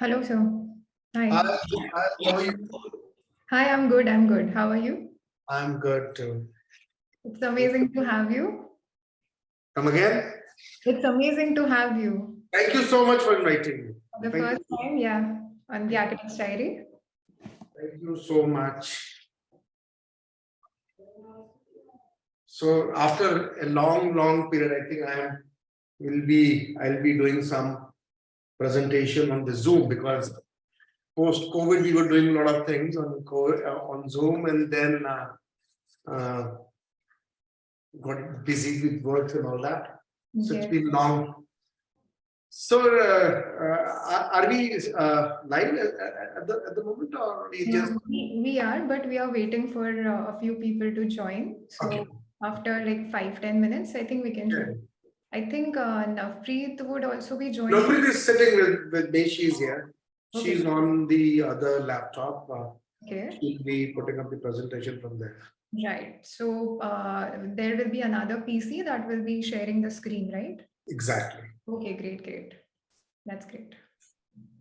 Hello, sir. Hi, Hi. hi, how are you? Hi, I'm good. I'm good. How are you? I'm good too. It's amazing to have you. Come again? It's amazing to have you. Thank you so much for inviting me. For the first time, yeah, on the Architect's Diary. Thank you so much. So after a long period, I think I'll be doing some presentation on the Zoom because post-COVID we were doing a lot of things on Zoom and then uh, got busy with work and all that. So it's Yes. been long. So, are we live at the moment, or we just We are, but we are waiting for a few people to join. okay? So after like 5-10 minutes, I think we can Yeah. join. I think Navpreet would also be joining. Nobody is sitting with me. She's here. Okay. She's on the other laptop. Okay. She'll be putting up the presentation from there. Right. So there will be another PC that will be sharing the screen, right? Exactly. Okay, great, great. That's great.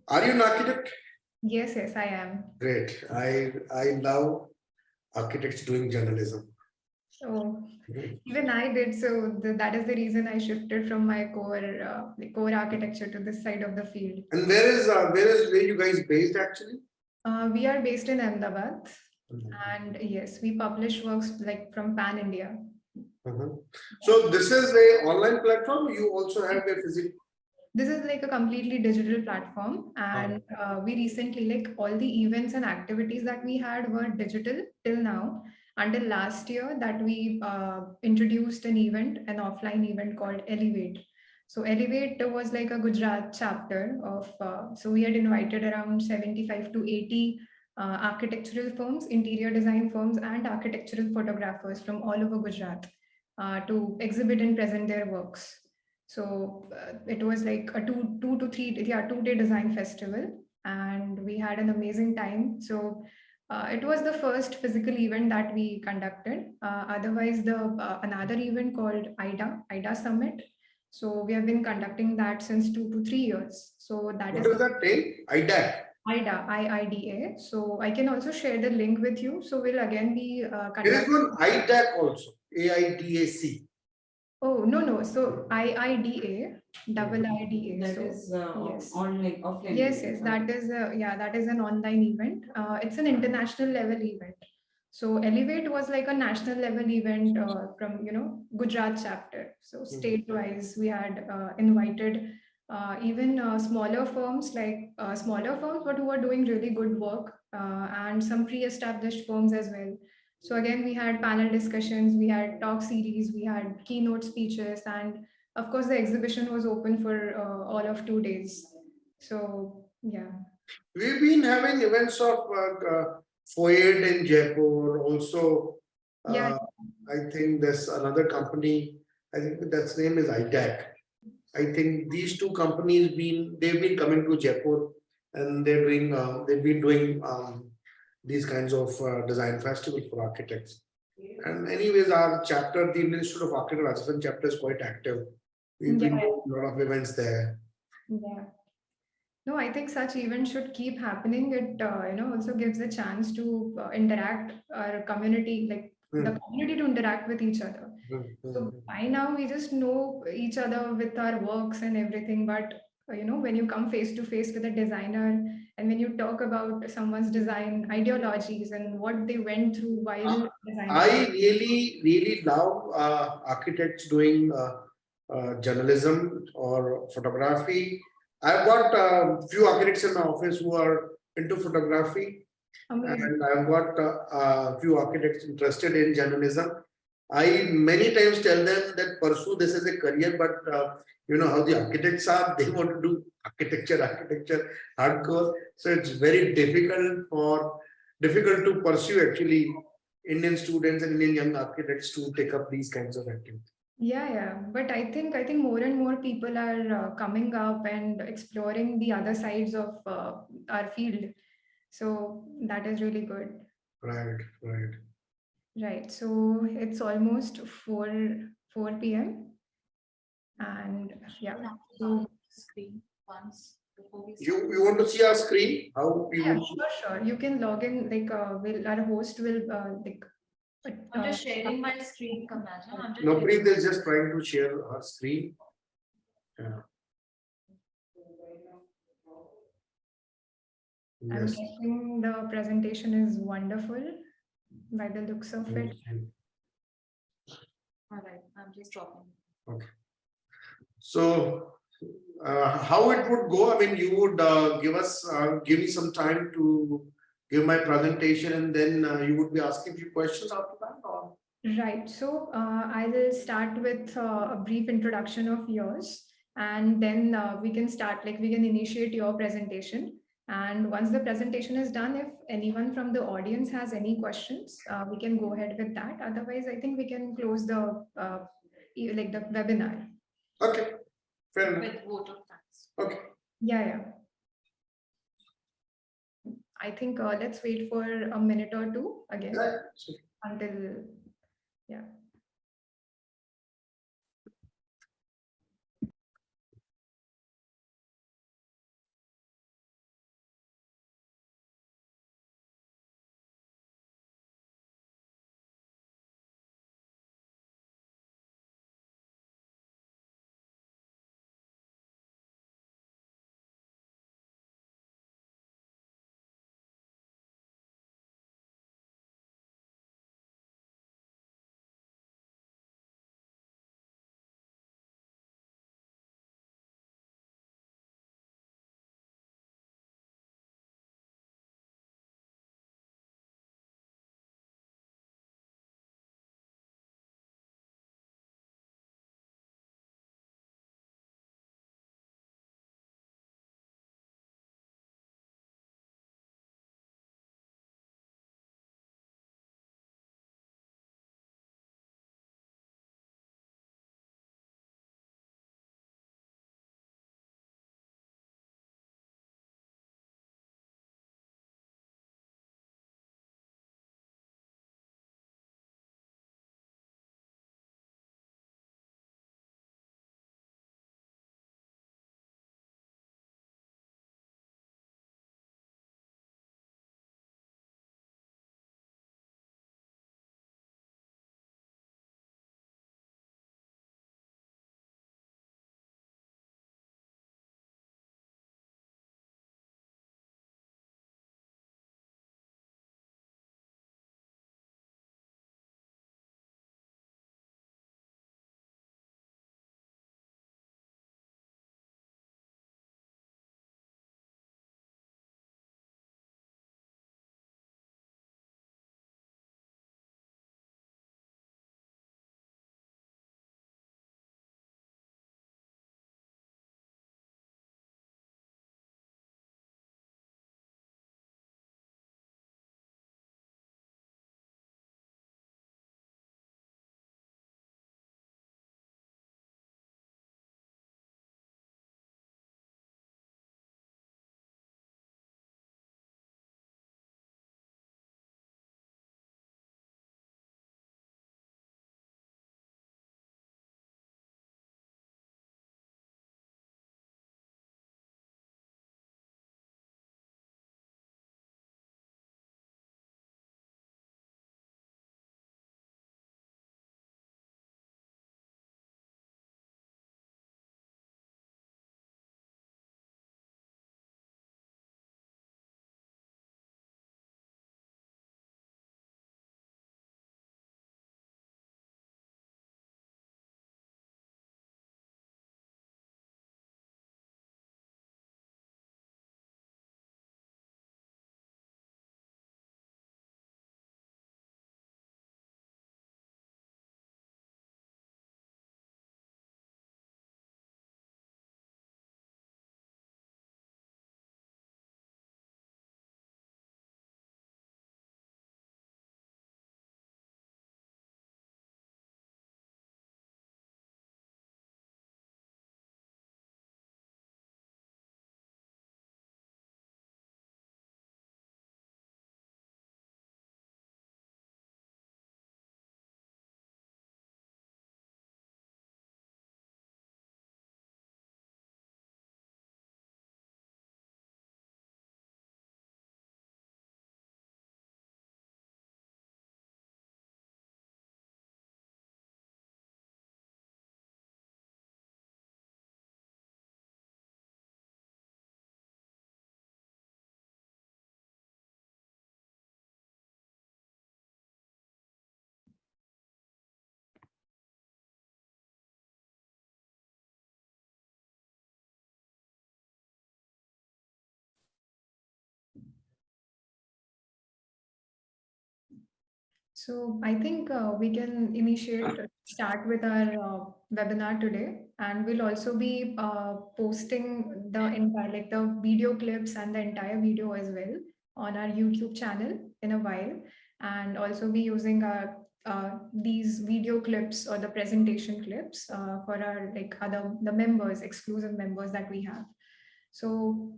Are you an architect? Yes, yes, I am. Great. I love architects doing journalism. So Mhm. even I did. So that is the reason I shifted from my core architecture to this side of the field. And where you guys based actually? We are based in Ahmedabad, Mhm. and yes, we publish works like from Pan India. Mhm. So this is a online platform. You also have a physical. This is like a completely digital platform, and we recently, like, all the events and activities that we had were digital till now, until last year that we introduced an offline event called Elevate. So Elevate was like a Gujarat chapter of, so we had invited around 75 to 80 architectural firms, interior design firms, and architectural photographers from all over Gujarat to exhibit and present their works. So it was like a 2 to 3 2 day design festival, and we had an amazing time. So it was the first physical event that we conducted. Otherwise, the another event called IDA Summit. So we have been conducting that since 2 to 3 years. So that What is is that name? IDAC. IIDA. So I can also share the link with you. So we'll again be There is conducting. one IDAC also. AIDAC. Oh, no, no. So IIDA, double Mhm. IDA. That So is yes. online, offline. Yes, yes, that is that is an online event. It's an international level event. So Elevate was like a national level event from Gujarat chapter. So Mhm. state wise, we had invited even smaller firms, but who are doing really good work, and some pre-established firms as well. So again, we had panel discussions, we had talk series, we had keynote speeches, and of course, the exhibition was open for all of 2 days. So yeah, We've been having events of FOID in Jaipur. Also, yeah, uh, I think there's another company. I think that's name is IDAC. I think these two companies they've been coming to Jaipur and they've been doing these kinds of design festivals for architects. And anyways, our chapter, the Institute of Architecture Rajasthan chapter is quite active. We've been yeah, doing a lot of events there. yeah. No, I think such events should keep happening. It also gives a chance to interact our community, like Hmm, the community to interact with each other. So hmm. by now we just know each other with our works and everything, but when you come face to face with a designer and when you talk about someone's design ideologies and what they went through Uh, while designing. I really love architects doing journalism or photography. I've got a few architects in my office who are into photography, Amazing. and I've got a few architects interested in journalism. I many times tell them that pursue this as a career, but you know how the architects are, they want to do architecture, hardcore. So it's very difficult to pursue actually Indian students and Indian young architects to take up these kinds of activities. Yeah, yeah. But I think more and more people are coming up and exploring the other sides of our field. So that is really good. Right, right. Right. So it's almost 4 p.m. And yeah. Can I So screen once? You want to see our screen? How we Yeah, would. sure. You can log in, like, our host will, like, I'm just sharing my screen, Kamala. No, Preet is just trying to share her screen. Yeah. I'm Yes. guessing the presentation is wonderful by the looks of it. All right, I'm just dropping. So, how it would go? I mean, you would give me some time to give my presentation, and then you would be asking a few questions after that, or? Right. So I will start with a brief introduction of yours, and then we can start, like, we can initiate your presentation. And once the presentation is done, if anyone from the audience has any questions, we can go ahead with that. Otherwise, I think we can close the like the webinar. Okay, fair enough. With vote of thanks. Okay. Yeah. I think let's wait for a minute or two again Yeah. until, yeah. So I think we can start with our webinar today, and we'll also be posting the entire, like the video clips and the entire video as well on our YouTube channel in a while, and also be using our these video clips or the presentation clips for our like other the members, exclusive members that we have. So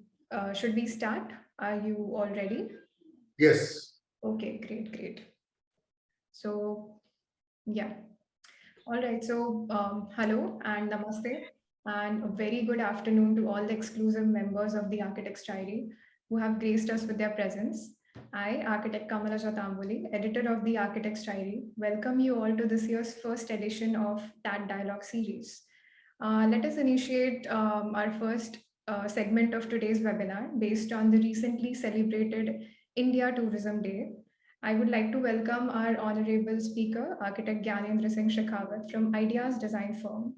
should we start? Are you all ready? Yes. Okay, great, great. So, yeah. All right. So, hello and namaste, and a very good afternoon to all the exclusive members of the Architects Diary who have graced us with their presence. I, Architect Kamala Jatambuli, editor of the Architects Diary, welcome you all to this year's first edition of TADialogue series. Let us initiate our first segment of today's webinar based on the recently celebrated India Tourism Day. I would like to welcome our honorable speaker, architect Gyanendra Singh Shekhawat from Ideas Design Firm,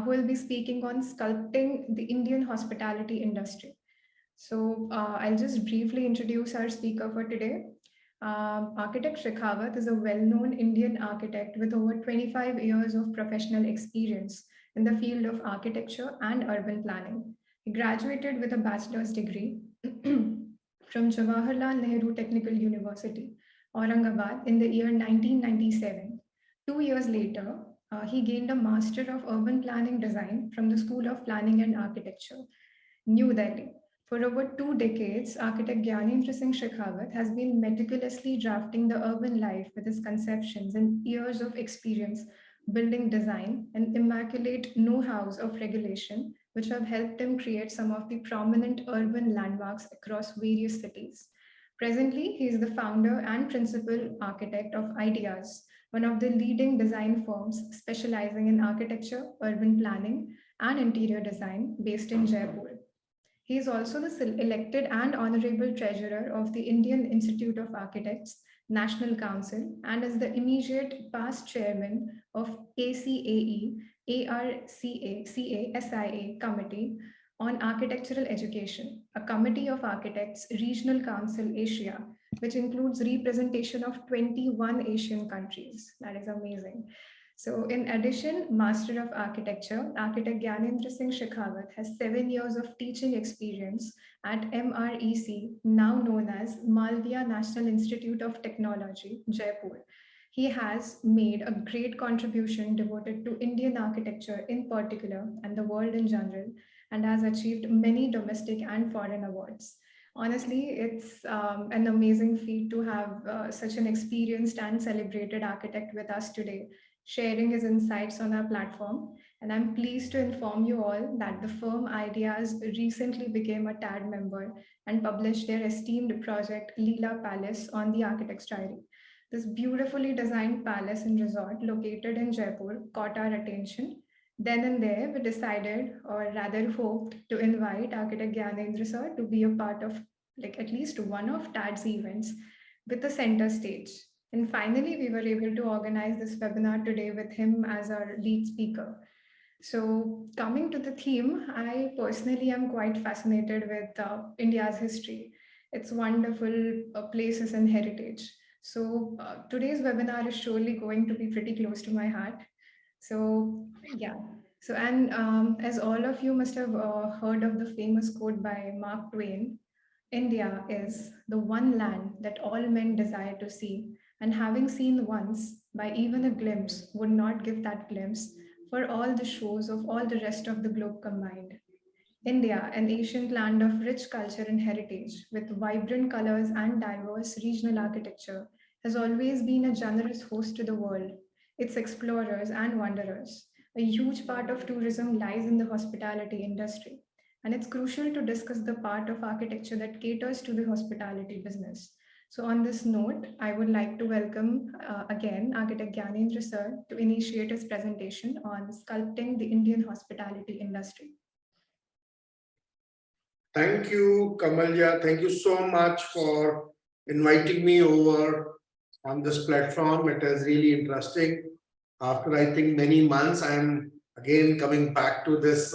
who will be speaking on sculpting the Indian hospitality industry. So I'll just briefly introduce our speaker for today. Architect Shekhawat is a well-known Indian architect with over 25 years of professional experience in the field of architecture and urban planning. He graduated with a bachelor's degree from Jawaharlal Nehru Technical University, Aurangabad, in the year 1997. 2 years later, he gained a Master of Urban Planning Design from the School of Planning and Architecture, New Delhi. For over 2 decades, architect Gyanendra Singh Shekhawat has been meticulously drafting the urban life with his conceptions and years of experience building design and immaculate know-hows of regulation, which have helped him create some of the prominent urban landmarks across various cities. Presently, he is the founder and principal architect of Ideas, one of the leading design firms specializing in architecture, urban planning, and interior design based in Jaipur. He is also the elected and honorable treasurer of the Indian Institute of Architects National Council and is the immediate past chairman of ACAE ARCA Committee on Architectural Education, a committee of architects Regional Council Asia, which includes representation of 21 Asian countries. That is amazing. So in addition, Master of Architecture, architect Gyanendra Singh Shekhawat has 7 years of teaching experience at MREC, now known as Malviya National Institute of Technology, Jaipur. He has made a great contribution devoted to Indian architecture in particular and the world in general, and has achieved many domestic and foreign awards. Honestly, it's an amazing feat to have such an experienced and celebrated architect with us today, sharing his insights on our platform. And I'm pleased to inform you all that the firm Ideas recently became a TAD member and published their esteemed project Leela Palace on the Architect's Diary. This beautifully designed palace and resort located in Jaipur caught our attention. Then and there, we decided, or rather hoped, to invite architect Gyanendra sir to be a part of like at least one of TAD's events with the center stage. And finally, we were able to organize this webinar today with him as our lead speaker. So coming to the theme, I personally am quite fascinated with India's history, its wonderful places and heritage. So today's webinar is surely going to be pretty close to my heart. So yeah. So and as all of you must have heard of the famous quote by Mark Twain, India is the one land that all men desire to see, and having seen once, by even a glimpse, would not give that glimpse for all the shows of all the rest of the globe combined. India, an ancient land of rich culture and heritage, with vibrant colors and diverse regional architecture, has always been a generous host to the world, its explorers and wanderers. A huge part of tourism lies in the hospitality industry, and it's crucial to discuss the part of architecture that caters to the hospitality business. So, on this note, I would like to welcome again architect Gyanendra sir to initiate his presentation on sculpting the Indian hospitality industry. Thank you, Kamalya. Thank you so much for inviting me over on this platform. It is really interesting. After I think many months, I am again coming back to this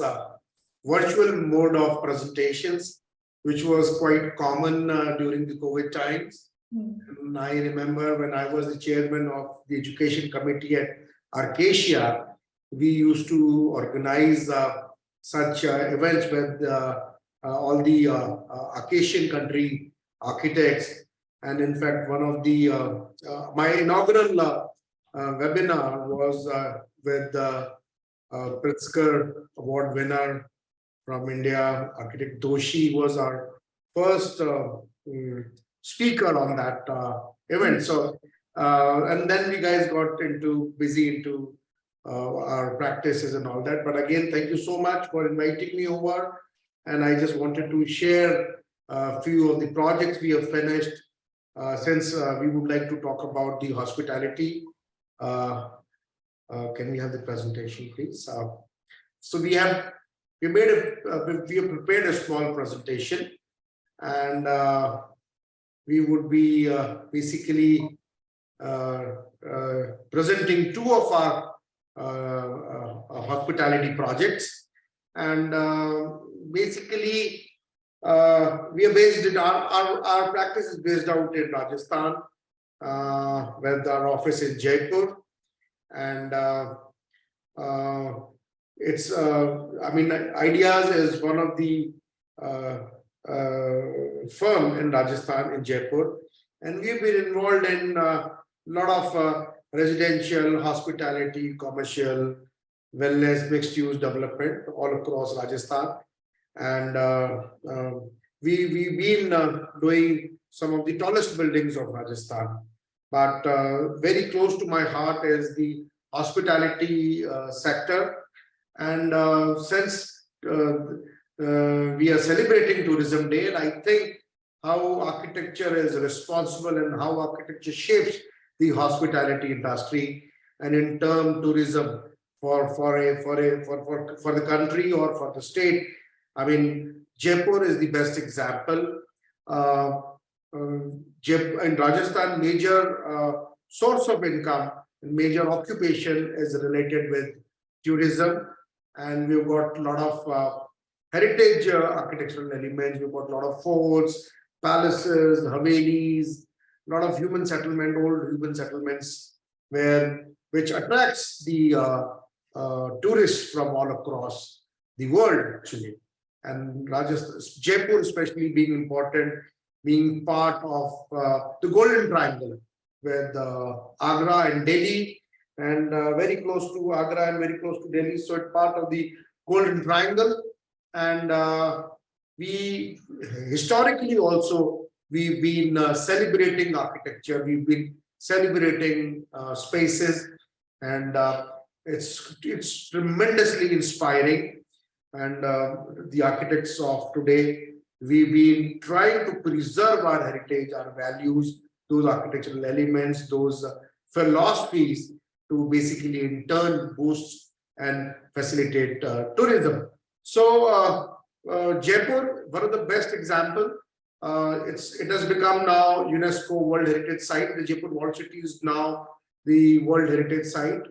virtual mode of presentations, which was quite common during the COVID times. And I remember when I was the chairman of the education committee at Arcacia, we used to organize such events with all the Acacian country architects. And in fact, one of the my inaugural webinar was with Pritzker Award winner from India, architect Doshi was our first speaker on that event. So, and then we guys got busy into our practices and all that. But again, thank you so much for inviting me over. And I just wanted to share a few of the projects we have finished since we would like to talk about the hospitality. Can we have the presentation, please? So we have prepared a small presentation, and we would be basically presenting two of our hospitality projects. And basically, we are based in our practice is based out in Rajasthan, with our office in Jaipur. And it's I mean, Ideas is one of the firm in Rajasthan, in Jaipur, and we've been involved in a lot of residential, hospitality, commercial, wellness, mixed-use development all across Rajasthan. And we've been doing some of the tallest buildings of Rajasthan. But very close to my heart is the hospitality sector. And since we are celebrating Tourism Day, and I think how architecture is responsible and how architecture shapes the hospitality industry, and in turn tourism for the country or for the state. I mean, Jaipur is the best example. In Rajasthan, major source of income and major occupation is related with tourism, and we've got a lot of heritage architectural elements. We've got a lot of forts, palaces, havelis, a lot of human settlement, old human settlements, which attracts the tourists from all across the world, actually. And Rajasthan, Jaipur especially being important, being part of the Golden Triangle with Agra and Delhi, and very close to Agra and very close to Delhi. So it's part of the Golden Triangle. And we historically also, we've been celebrating architecture. We've been celebrating spaces, and it's tremendously inspiring. And the architects of today, we've been trying to preserve our heritage, our values, those architectural elements, those philosophies, to basically in turn boost and facilitate tourism. So Jaipur, one of the best example. It has become now UNESCO World Heritage Site. The Jaipur Walled City is now the World Heritage Site.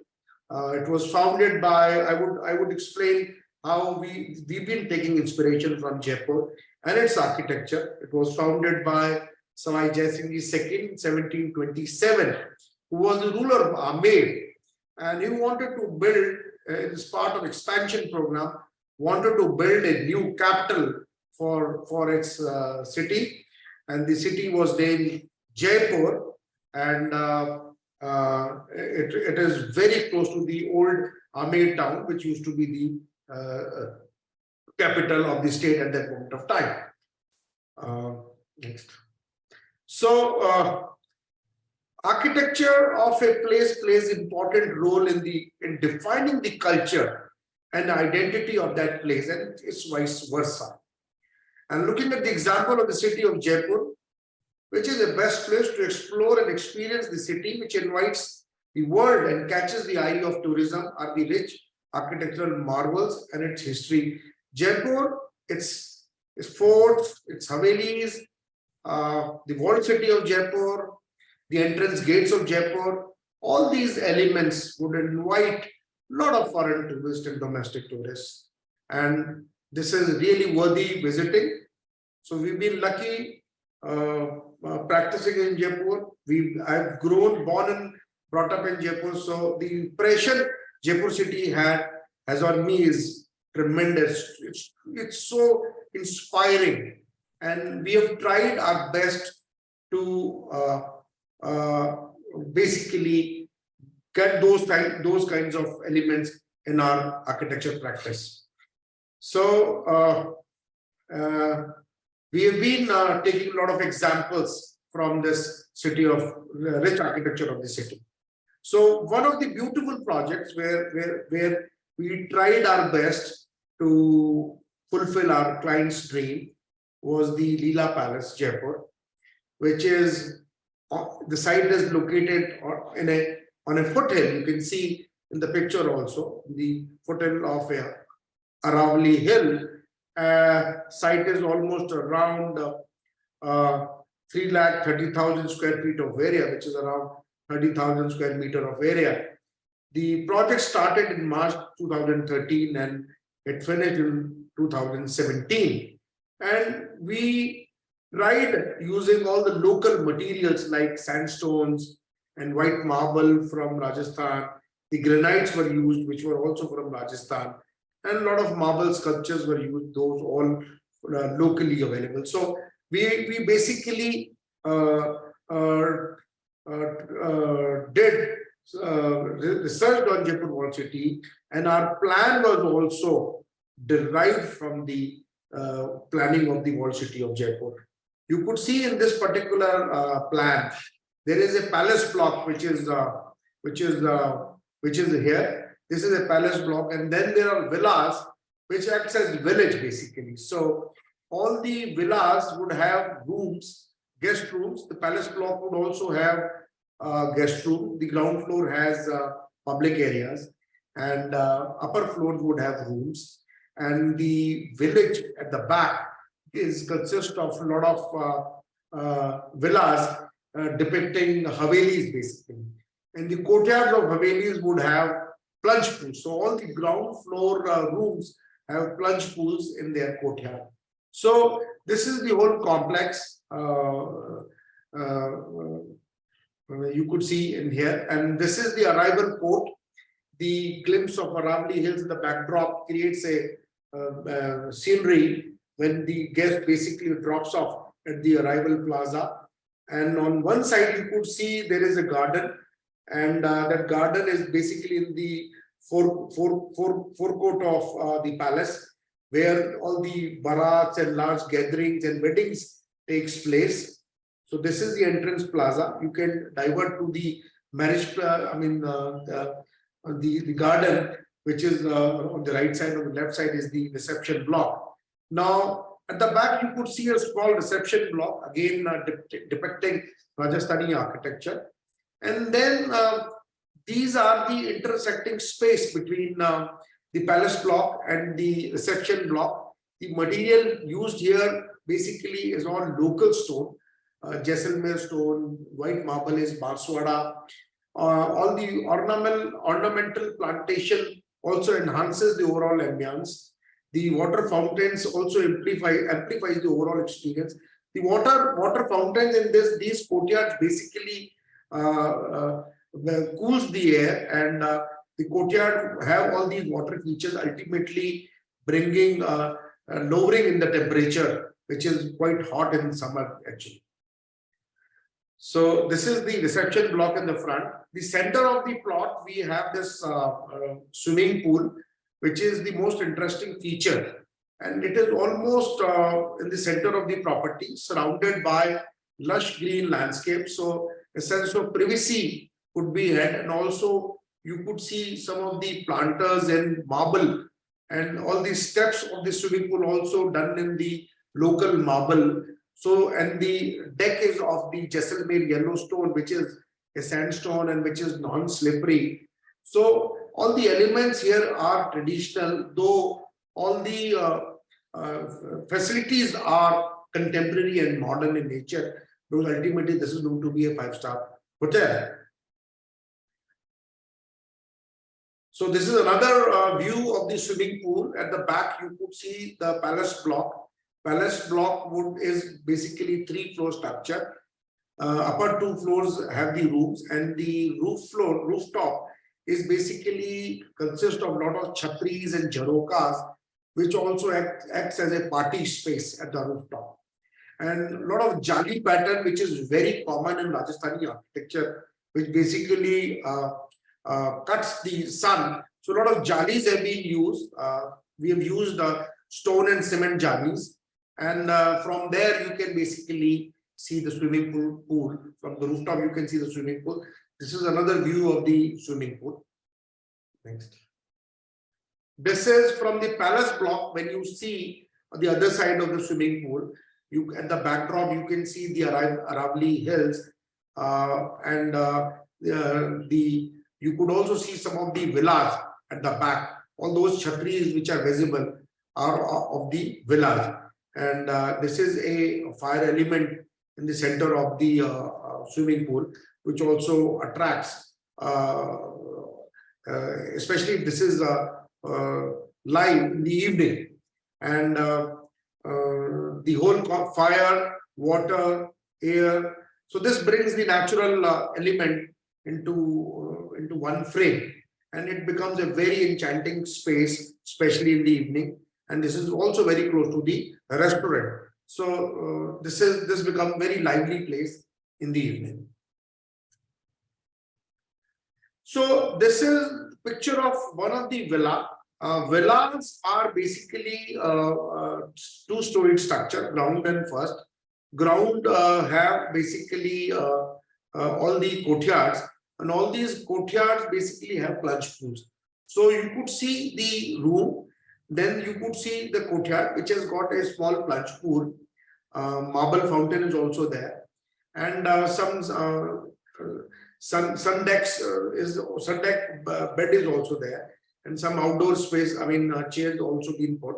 It was founded by, I would explain how we've been taking inspiration from Jaipur and its architecture. It was founded by Sawai Jai Singh II in 1727, who was the ruler of Amer, and he wanted to build, as part of expansion program, wanted to build a new capital for its city, and the city was named Jaipur, and it is very close to the old Amer town, which used to be the capital of the state at that moment of time. Next. So architecture of a place plays important role in defining the culture and identity of that place, and it's vice versa. And looking at the example of the city of Jaipur, which is the best place to explore and experience the city, which invites the world and catches the eye of tourism, are the rich architectural marvels and its history. Jaipur, its forts, its havelis, the walled city of Jaipur, the entrance gates of Jaipur, all these elements would invite a lot of foreign tourists and domestic tourists. And this is really worthy visiting. So we've been lucky practicing in Jaipur. I've born and brought up in Jaipur. So the impression Jaipur city has on me is tremendous. It's so inspiring, and we have tried our best to basically get those kinds of elements in our architecture practice. So we have been taking a lot of examples from this city of rich architecture of the city. So one of the beautiful projects where we tried our best to fulfill our client's dream was the Leela Palace, Jaipur, which is the site is located on a foothill. You can see in the picture also the foothill of Aravali Hill. Site is almost around 330,000 square feet of area, which is around 30,000 square meter of area. The project started in March 2013 and it finished in 2017. And we tried using all the local materials like sandstones and white marble from Rajasthan. The granites were used, which were also from Rajasthan. And a lot of marble sculptures were used, those all locally available. So we basically did research on Jaipur Walled City, and our plan was also derived from the planning of the Walled City of Jaipur. You could see in this particular plan, there is a palace block which is here. This is a palace block, and then there are villas which acts as village basically. So all the villas would have rooms, guest rooms. The palace block would also have guest room. The ground floor has public areas, and upper floors would have rooms. And the village at the back consists of a lot of villas depicting Havelis basically. And the courtyards of Havelis would have plunge pools. So all the ground floor rooms have plunge pools in their courtyard. So this is the whole complex you could see in here. And this is the arrival port. The glimpse of Aravali Hills in the backdrop creates a scenery when the guest basically drops off at the arrival plaza. And on one side you could see there is a garden, and that garden is basically in the forecourt of the palace, where all the barats and large gatherings and weddings takes place. So this is the entrance plaza. You can divert to the marriage, the garden, which is on the right side. On the left side is the reception block. Now, at the back, you could see a small reception block, again depicting Rajasthani architecture. And then these are the intersecting space between the palace block and the reception block. The material used here basically is all local stone. Jaisalmer stone, white marble is Barswada. All the ornamental plantation also enhances the overall ambience. The water fountains also amplifies the overall experience. The water fountains in these courtyards basically cools the air, and the courtyard have all these water features, ultimately bringing lowering in the temperature, which is quite hot in summer actually. So this is the reception block in the front. The center of the plot, we have this swimming pool, which is the most interesting feature. And it is almost in the center of the property, surrounded by lush green landscape. So a sense of privacy could be had. And also you could see some of the planters in marble, and all the steps of the swimming pool also done in the local marble. So, and the deck is of the Jaisalmer yellow stone, which is a sandstone and which is non-slippery. So all the elements here are traditional, though all the facilities are contemporary and modern in nature, because ultimately this is going to be a 5-star hotel. So this is another view of the swimming pool. At the back, you could see the palace block. Palace block is basically 3-floor structure. upper two floors have the rooms, and the rooftop is basically consists of a lot of chhatris and jharokas, which also acts as a party space at the rooftop. And a lot of jali pattern, which is very common in Rajasthani architecture, which basically cuts the sun. So a lot of jalis have been used. We have used stone and cement jalis, and from there you can basically see the swimming pool. From the rooftop you can see the swimming pool. This is another view of the swimming pool. Next. This is from the palace block. When you see on the other side of the swimming pool, you at the backdrop you can see the Aravali hills, and you could also see some of the villas at the back. All those chhatris which are visible are of the villas, and this is a fire element in the center of the swimming pool, which also attracts, especially if this is live in the evening, and the whole fire, water, air. So this brings the natural element into one frame, and it becomes a very enchanting space, especially in the evening. And this is also very close to the restaurant. So this becomes very lively place in the evening. So this is picture of one of the villas. Villas are basically two-storied structure, ground and first. Ground have basically all the courtyards, and all these courtyards basically have plunge pools. So you could see the room, then you could see the courtyard, which has got a small plunge pool. Marble fountain is also there, and some sun deck bed is also there, and some outdoor space. I mean, chairs also been put,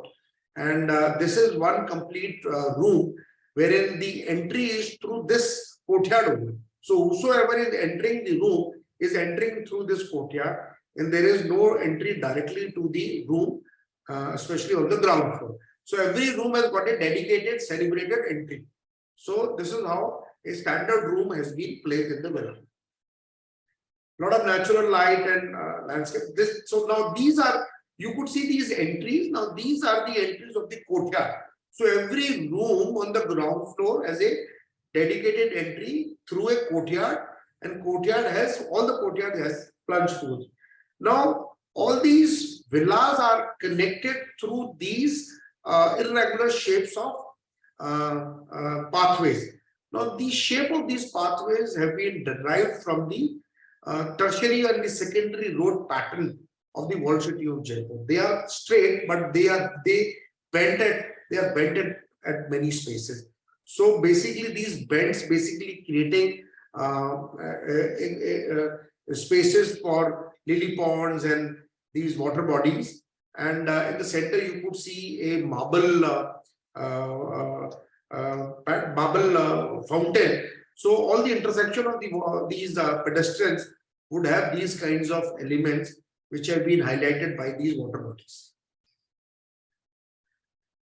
and this is one complete room wherein the entry is through this courtyard only. So whosoever is entering the room is entering through this courtyard, and there is no entry directly to the room, especially on the ground floor. So every room has got a dedicated, celebrated entry. So this is how a standard room has been placed in the villa. Lot of natural light and landscape. So now these are, you could see these entries. Now these are the entries of the courtyard. So every room on the ground floor has a dedicated entry through a courtyard, and courtyard has, all the courtyard has plunge pools. Now all these villas are connected through these irregular shapes of pathways. Now the shape of these pathways have been derived from the tertiary and the secondary road pattern of the walled city of Jaipur. They are straight, but they are bent at many spaces. So basically, these bends basically creating spaces for lily ponds and these water bodies. And in the center, you could see a marble fountain. So all the intersection of these pedestrians would have these kinds of elements which have been highlighted by these water bodies.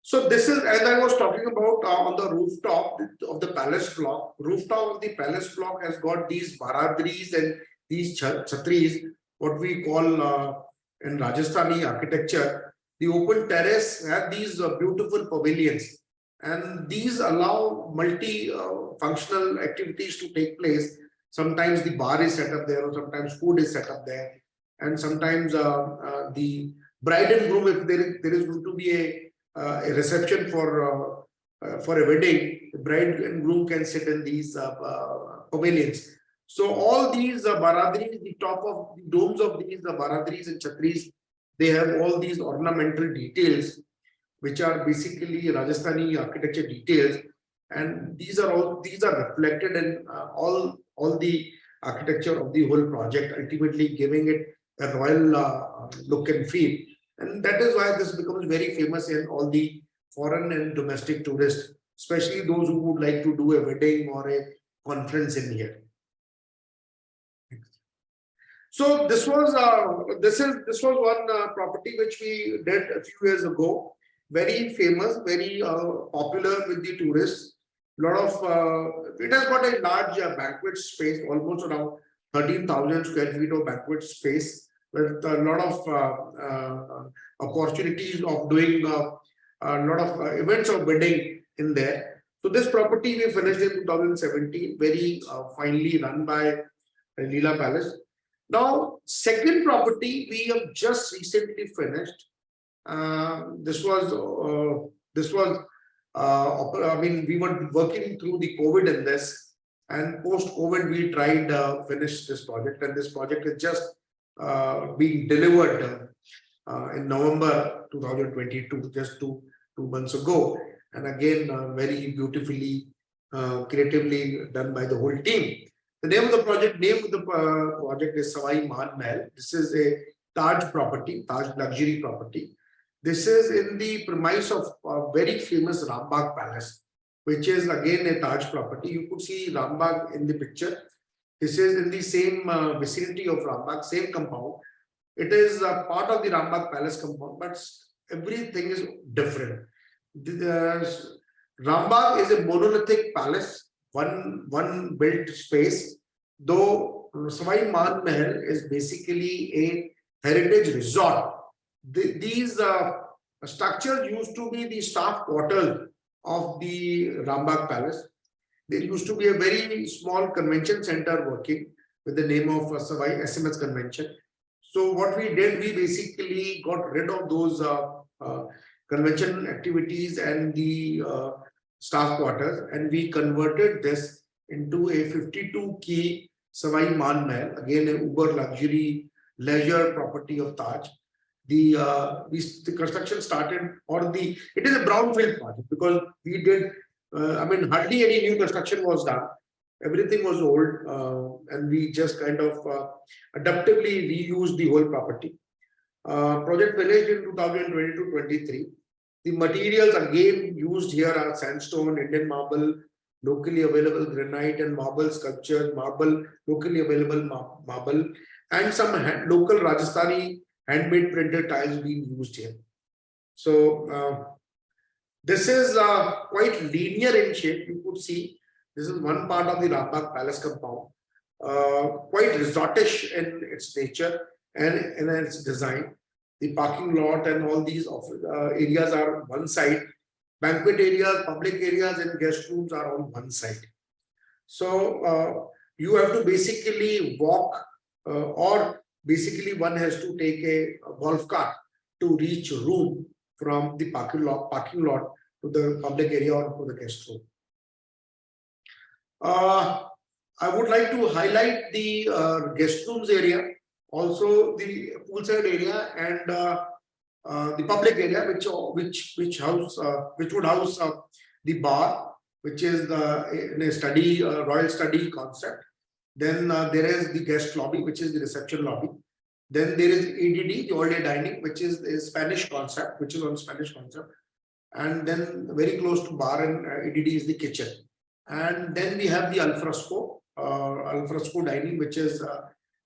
So this is, as I was talking about, on the rooftop of the palace block. Rooftop of the palace block has got these baradris and these chhatris, what we call in Rajasthani architecture. The open terrace have these beautiful pavilions, and these allow multi-functional activities to take place. Sometimes the bar is set up there, or sometimes food is set up there, and sometimes the bride and groom, if there is going to be a reception for a wedding, the bride and groom can sit in these pavilions. So all these baradris, the top of the domes of these baradris and chhatris, they have all these ornamental details, which are basically Rajasthani architecture details, and these are reflected in all the architecture of the whole project, ultimately giving it a royal look and feel. And that is why this becomes very famous in all the foreign and domestic tourists, especially those who would like to do a wedding or a conference in here. So this was one property which we did a few years ago. Very famous, very popular with the tourists. lot of it has got a large banquet space, almost around 13,000 square feet of banquet space, with a lot of opportunities of doing a lot of events of wedding in there. So this property we finished in 2017, very finely run by Leela Palace. Now, second property we have just recently finished. This was I mean, we were working through the COVID in this, and post-COVID we tried finish this project, and this project is just being delivered in November 2022, just two months ago, and again very beautifully, creatively done by the whole team. The name of the project is Sawai Man Mahal. This is a Taj property, Taj luxury property. This is in the premise of a very famous Rambagh Palace, which is again a Taj property. You could see Rambagh in the picture. This is in the same vicinity of Rambagh, same compound. It is a part of the Rambagh Palace compound, but everything is different. Rambagh is a monolithic palace, one built space, though Sawai Man Mahal is basically a heritage resort. These structures used to be the staff quarters of the Rambagh Palace. There used to be a very small convention center working with the name of Sawai SMS Convention. So what we did, we basically got rid of those convention activities and the staff quarters, and we converted this into a 52-key Sawai Man Mahal, again a uber luxury leisure property of Taj. The construction started, it is a brownfield project, because we did, I mean, hardly any new construction was done. Everything was old, and we just kind of adaptively reused the whole property. Project finished in 2022-23. The materials again used here are sandstone, Indian marble, locally available granite and marble sculpture, locally available marble, and some local Rajasthani handmade printed tiles being used here. So this is quite linear in shape. You could see this is one part of the Rambagh Palace compound, quite resortish in its nature and in its design. The parking lot and all these areas are on one side. Banquet areas, public areas, and guest rooms are on one side. So you have to basically walk, or basically one has to take a golf cart to reach a room from the parking lot to the public area or to the guest room. I would like to highlight the guest rooms area, also the poolside area, and the public area, which would house the bar, which is in a royal study concept. Then there is the guest lobby, which is the reception lobby. Then there is ADD, the all-day dining, which is a Spanish concept, which is on Spanish concept. And then very close to bar and ADD is the kitchen. And then we have the alfresco dining, which is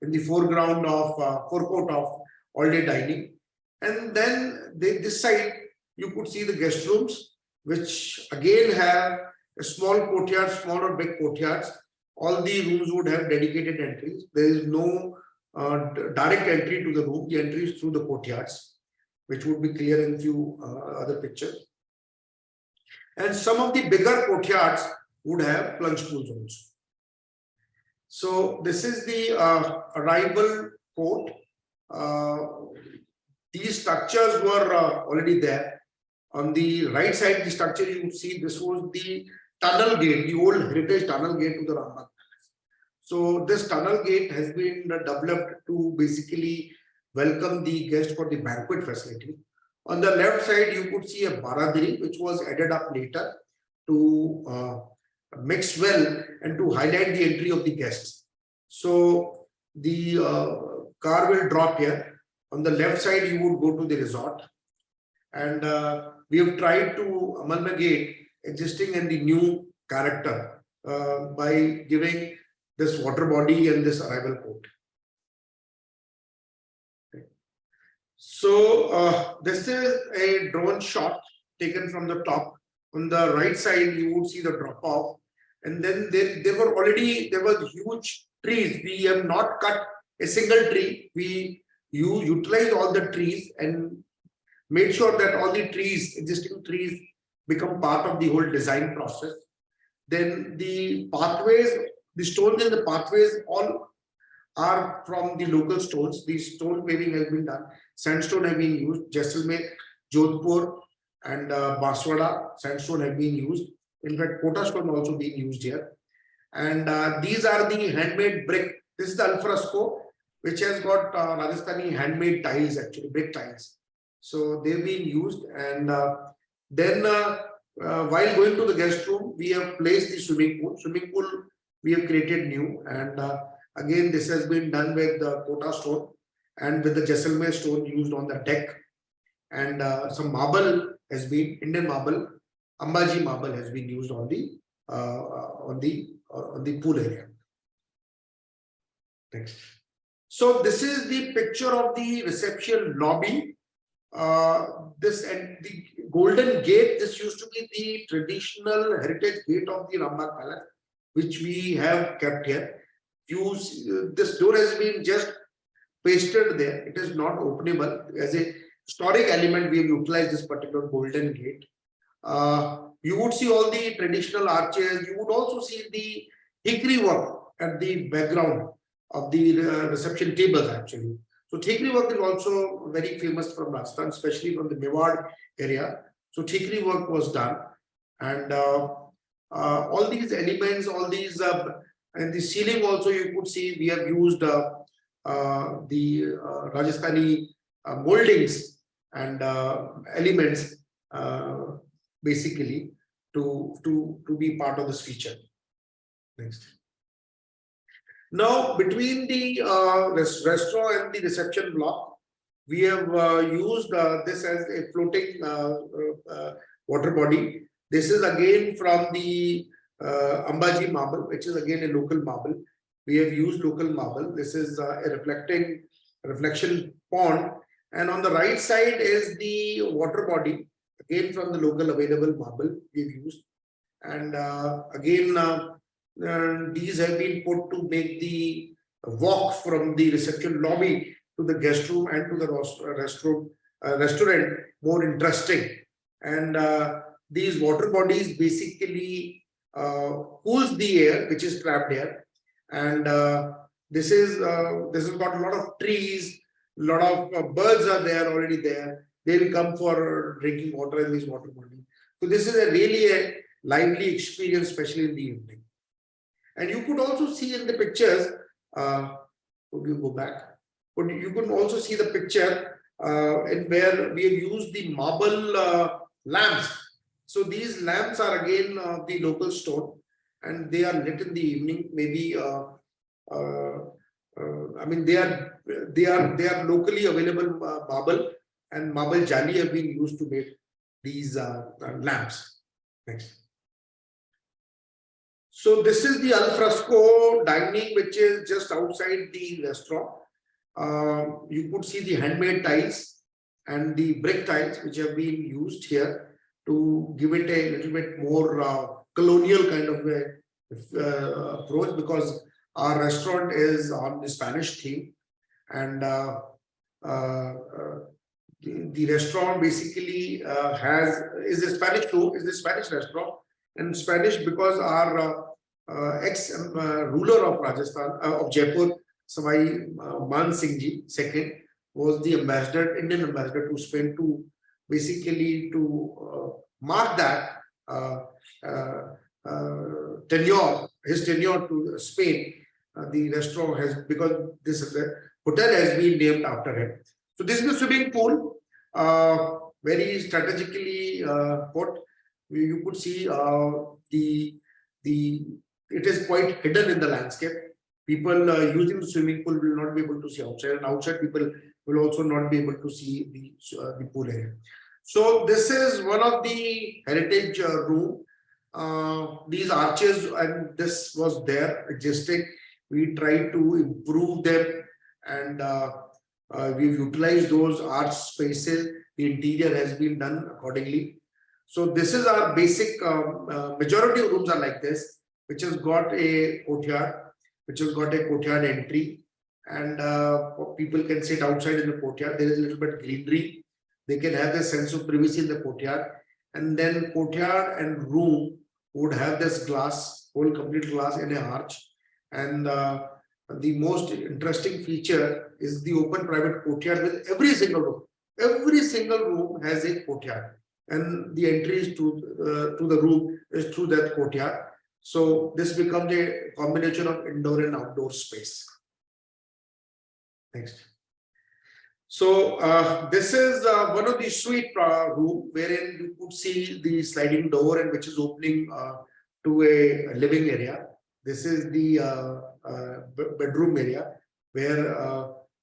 in the foreground of forecourt of all-day dining. And then this side, you could see the guest rooms, which again have a small courtyard, small or big courtyards. All the rooms would have dedicated entries. There is no direct entry to the room. The entry is through the courtyards, which would be clear in few other pictures. And some of the bigger courtyards would have plunge pools also. So this is the arrival court. These structures were already there. On the right side, the structure you see, this was the tunnel gate, the old heritage tunnel gate to the Rambagh Palace. So this tunnel gate has been developed to basically welcome the guest for the banquet facility. On the left side, you could see a baradari, which was added up later to mix well and to highlight the entry of the guests. So the car will drop here. On the left side, you would go to the resort. And we have tried to amalgamate existing and the new character by giving this water body and this arrival port. Okay. So this is a drone shot taken from the top. On the right side, you would see the drop off. And then there were huge trees. We have not cut a single tree. You utilized all the trees and made sure that all the trees, existing trees, become part of the whole design process. Then the pathways, the stones in the pathways, all are from the local stones. The stone paving has been done. Sandstone have been used. Jaisalmer, Jodhpur, and Baswada sandstone have been used. In fact, Kota stone also being used here. And these are the handmade brick. This is the alfresco, which has got Rajasthani handmade tiles, actually brick tiles. So they've been used. And then while going to the guest room, we have placed the swimming pool. Swimming pool we have created new, and again this has been done with the Kota stone and with the Jaisalmer stone used on the deck, and some marble has been Indian marble, Ambaji marble has been used on the pool area. Next. So this is the picture of the reception lobby. This and the golden gate. This used to be the traditional heritage gate of the Rambagh Palace, which we have kept here. This door has been just pasted there. It is not openable. As a historic element, we have utilized this particular golden gate. You would see all the traditional arches. You would also see the hickory work at the background of the reception tables, actually. So hickory work is also very famous from Rajasthan, especially from the Mewar area. So hickory work was done, and all these elements, all these, and the ceiling also you could see we have used the Rajasthani moldings and elements basically to be part of this feature. Next. Now, between the restaurant and the reception block, we have used this as a floating water body. This is again from the Ambaji marble, which is again a local marble. We have used local marble. This is a reflection pond. And on the right side is the water body, again from the local available marble we've used. And again, these have been put to make the walk from the reception lobby to the guest room and to the restaurant more interesting. And these water bodies basically cools the air, which is trapped air. And this has got a lot of trees, a lot of birds are there already there. They will come for drinking water in these water bodies. So this is really a lively experience, especially in the evening. And you could also see in the pictures, could you go back? You could also see the picture in where we have used the marble lamps. So these lamps are again the local stone, and they are lit in the evening. Maybe I mean they are locally available marble, and marble jali have been used to make these lamps. Next. So this is the alfresco dining, which is just outside the restaurant. You could see the handmade tiles and the brick tiles, which have been used here to give it a little bit more colonial kind of approach, because our restaurant is on the Spanish theme, and the restaurant basically is a Spanish restaurant, and Spanish because our ex ruler of Rajasthan of Jaipur, Savai Man Singh Ji II, was the Indian ambassador to Spain, to basically to mark that his tenure to Spain. The restaurant has, because this hotel has been named after him. So this is the swimming pool, very strategically put. You could see it is quite hidden in the landscape. People using the swimming pool will not be able to see outside, and outside people will also not be able to see the pool area. So this is one of the heritage room. These arches, and this was there existing. We tried to improve them, and we've utilized those arch spaces. The interior has been done accordingly. So this is our basic, majority of rooms are like this, which has got a courtyard, entry, and people can sit outside in the courtyard. There is a little bit greenery. They can have a sense of privacy in the courtyard, and then courtyard and room would have this glass, whole complete glass in a arch. And the most interesting feature is the open private courtyard with every single room. Every single room has a courtyard, and the entries to the room is through that courtyard. So this becomes a combination of indoor and outdoor space. Next. So this is one of the suite room wherein you could see the sliding door and which is opening to a living area. This is the bedroom area where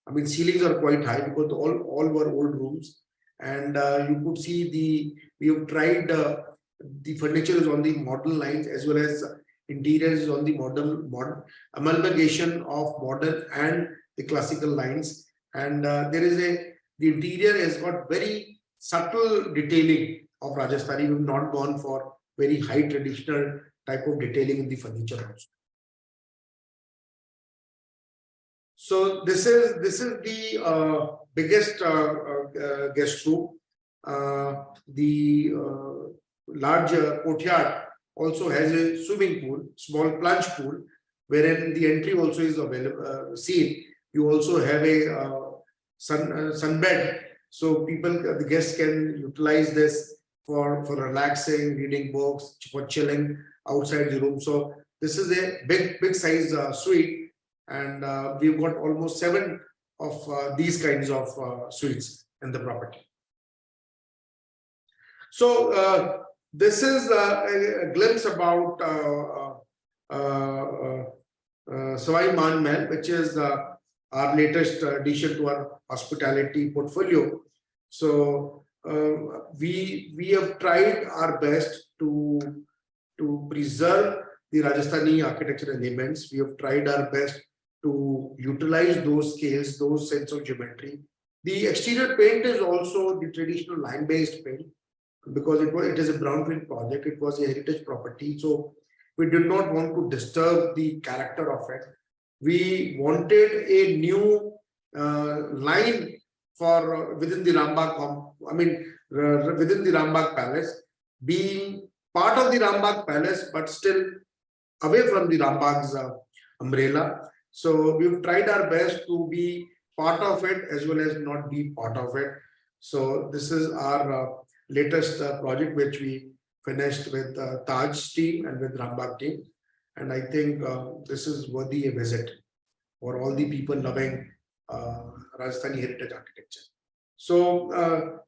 I mean ceilings are quite high because all were old rooms, and you could see we have tried the furniture is on the modern lines as well as interior is on the modern amalgamation of modern and the classical lines. And there is the interior has got very subtle detailing of Rajasthani. We have not gone for very high traditional type of detailing in the furniture also. So this is the biggest guest room. The large courtyard also has a swimming pool, small plunge pool, wherein the entry also is available. Seen. You also have a sunbed, so the guests can utilize this for relaxing, reading books, for chilling outside the room. So this is a big size suite, and we've got almost 7 of these kinds of suites in the property. So this is a glimpse about Sawai Man Mahal, which is our latest addition to our hospitality portfolio. So we have tried our best to preserve the Rajasthani architectural elements. We have tried our best to utilize those scales, those sense of geometry. The exterior paint is also the traditional line-based paint because it is a brownfield project. It was a heritage property, so we did not want to disturb the character of it. We wanted a new line for within the Rambagh, within the Rambagh Palace, being part of the Rambagh Palace, but still away from the Rambagh's umbrella. So we've tried our best to be part of it as well as not be part of it. So this is our latest project, which we finished with Taj team and with Rambagh team. And I think this is worthy a visit for all the people loving Rajasthani heritage architecture. So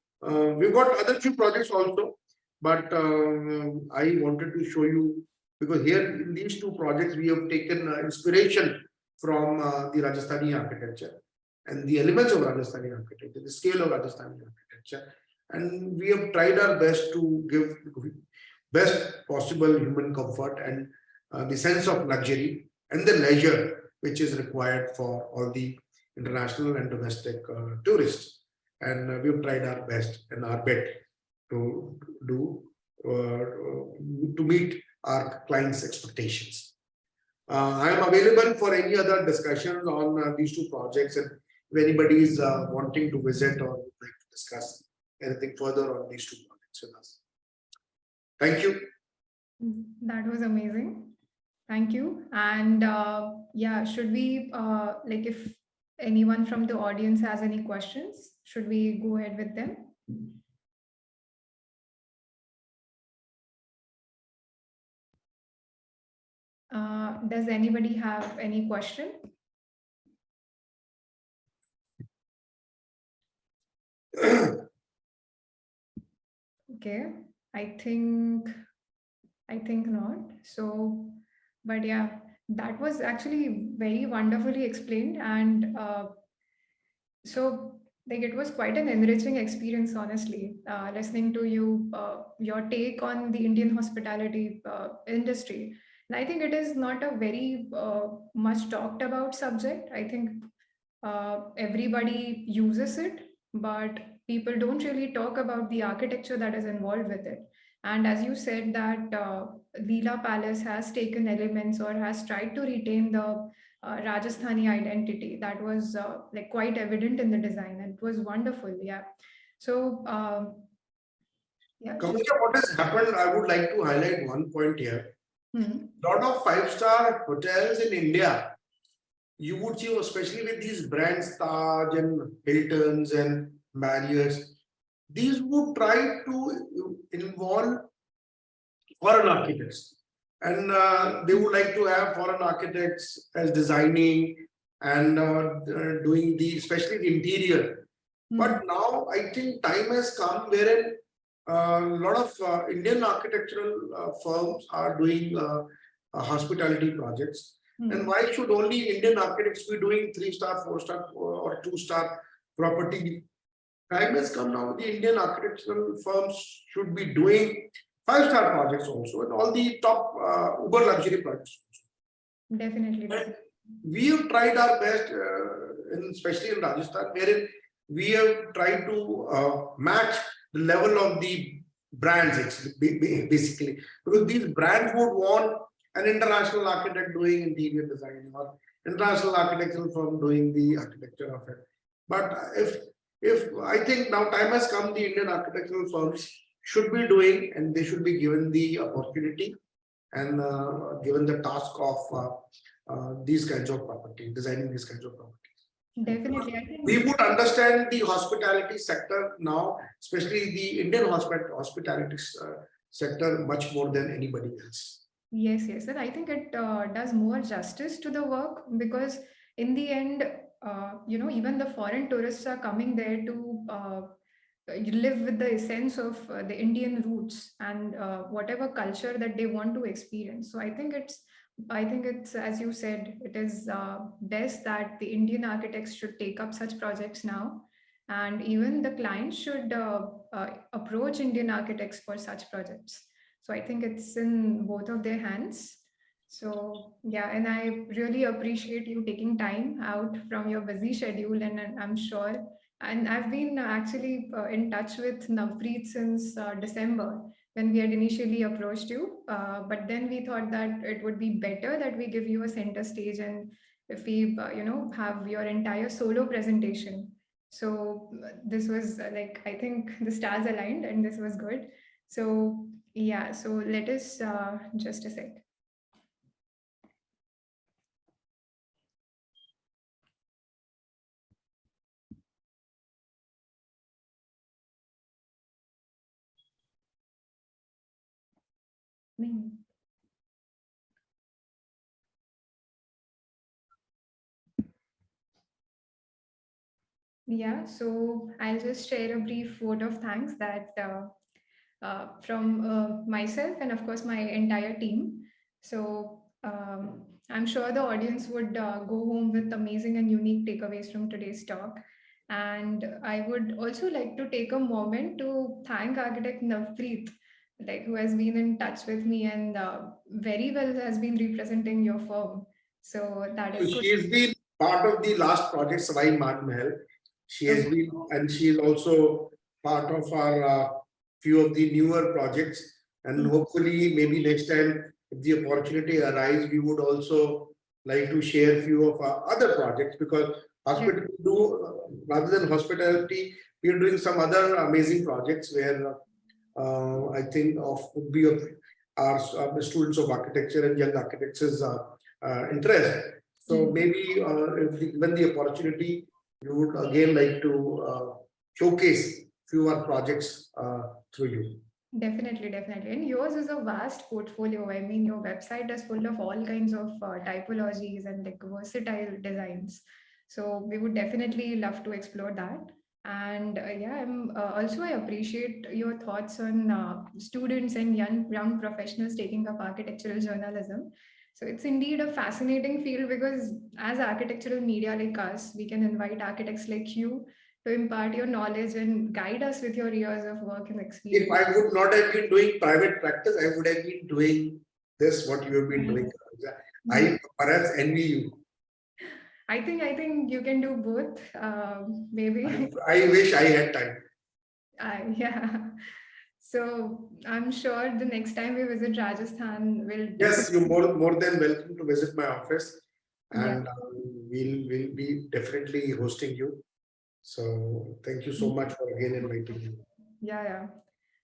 we've got other few projects also, but I wanted to show you, because here in these 2 projects we have taken inspiration from the Rajasthani architecture and the elements of Rajasthani architecture, the scale of Rajasthani architecture, and we have tried our best to give best possible human comfort and the sense of luxury and the leisure which is required for all the international and domestic tourists. And we've tried our best and our bit to meet our clients' expectations. I am available for any other discussions on these 2 projects, and if anybody is wanting to visit or would like to discuss anything further on these 2 projects with us. Thank you. That was amazing. Thank you. And yeah, should we, like if anyone from the audience has any questions, should we go ahead with them? Does anybody have any question? Okay, I think not. So, but yeah, that was actually very wonderfully explained, and so like it was quite an enriching experience, honestly, listening to you, your take on the Indian hospitality industry. And I think it is not a very much talked about subject. I think everybody uses it, but people don't really talk about the architecture that is involved with it. And as you said that Leela Palace has taken elements or has tried to retain the Rajasthani identity that was like quite evident in the design, and it was wonderful. Yeah. So yeah. Kamalya, what has happened, I would like to highlight one point here. Hmm. Lot of five-star hotels in India, you would see, especially with these brands, Taj and Hiltons and Marriott's, these would try to involve foreign architects. And they would like to have foreign architects as designing and doing the, especially the interior. But now I think time has come wherein a lot of Indian architectural firms are doing hospitality projects. And why should only Indian architects be doing 3-star, 4-star, or 2-star property? Time has come now. The Indian architectural firms should be doing 5-star projects also, and all the top uber luxury projects. Definitely. And we have tried our best, especially in Rajasthan, wherein we have tried to match the level of the brands, basically, because these brands would want an international architect doing interior design or international architectural firm doing the architecture of it. But if I think now time has come, the Indian architectural firms should be doing, and they should be given the opportunity and given the task of these kinds of property, designing these kinds of properties. Definitely. I think We would understand the hospitality sector now, especially the Indian hospitality sector, much more than anybody else. yes, yes, and I think it does more justice to the work because in the end, even the foreign tourists are coming there to you live with the essence of the Indian roots and whatever culture that they want to experience. So I think it's as you said, it is best that the Indian architects should take up such projects now, and even the clients should approach Indian architects for such projects. So I think it's in both of their hands. So yeah, and I really appreciate you taking time out from your busy schedule, and I'm sure and I've been actually in touch with Navpreet since December when we had initially approached you. But then we thought that it would be better that we give you a center stage and if we, have your entire solo presentation. So this was like, I think the stars aligned and this was good. So yeah, so let us just a sec. Hmm. Yeah, so I'll just share a brief vote of thanks that from myself and of course my entire team. So I'm sure the audience would go home with amazing and unique takeaways from today's talk. And I would also like to take a moment to thank architect Navpreet, like who has been in touch with me and very well has been representing your firm. So that So is good. she has been part of the last project, Savai Mahal. She has Okay. been, and she is also part of our few of the newer projects. And hopefully, maybe next time, if the opportunity arises, we would also like to share few of our other projects because hospital rather than hospitality, we are doing some other amazing projects where I think of would be of our students of architecture and young architects' interest. So maybe if given the opportunity, we would again like to showcase few of our projects through you. Definitely, definitely. And yours is a vast portfolio. I mean, your website is full of all kinds of typologies and like versatile designs. So we would definitely love to explore that. And yeah, also I appreciate your thoughts on students and young professionals taking up architectural journalism. So it's indeed a fascinating field because as architectural media like us, we can invite architects like you to impart your knowledge and guide us with your years of work and If experience. I would not have been doing private practice, I would have been doing this, what you have been doing. I perhaps envy you. I think you can do both. Maybe. I wish I had time. Yeah. So I'm sure the next time we visit Rajasthan, we'll Yes, you're definitely. more than welcome to visit my office, Yeah, and we'll be definitely hosting you. So thank you so much for again inviting me. yeah, yeah.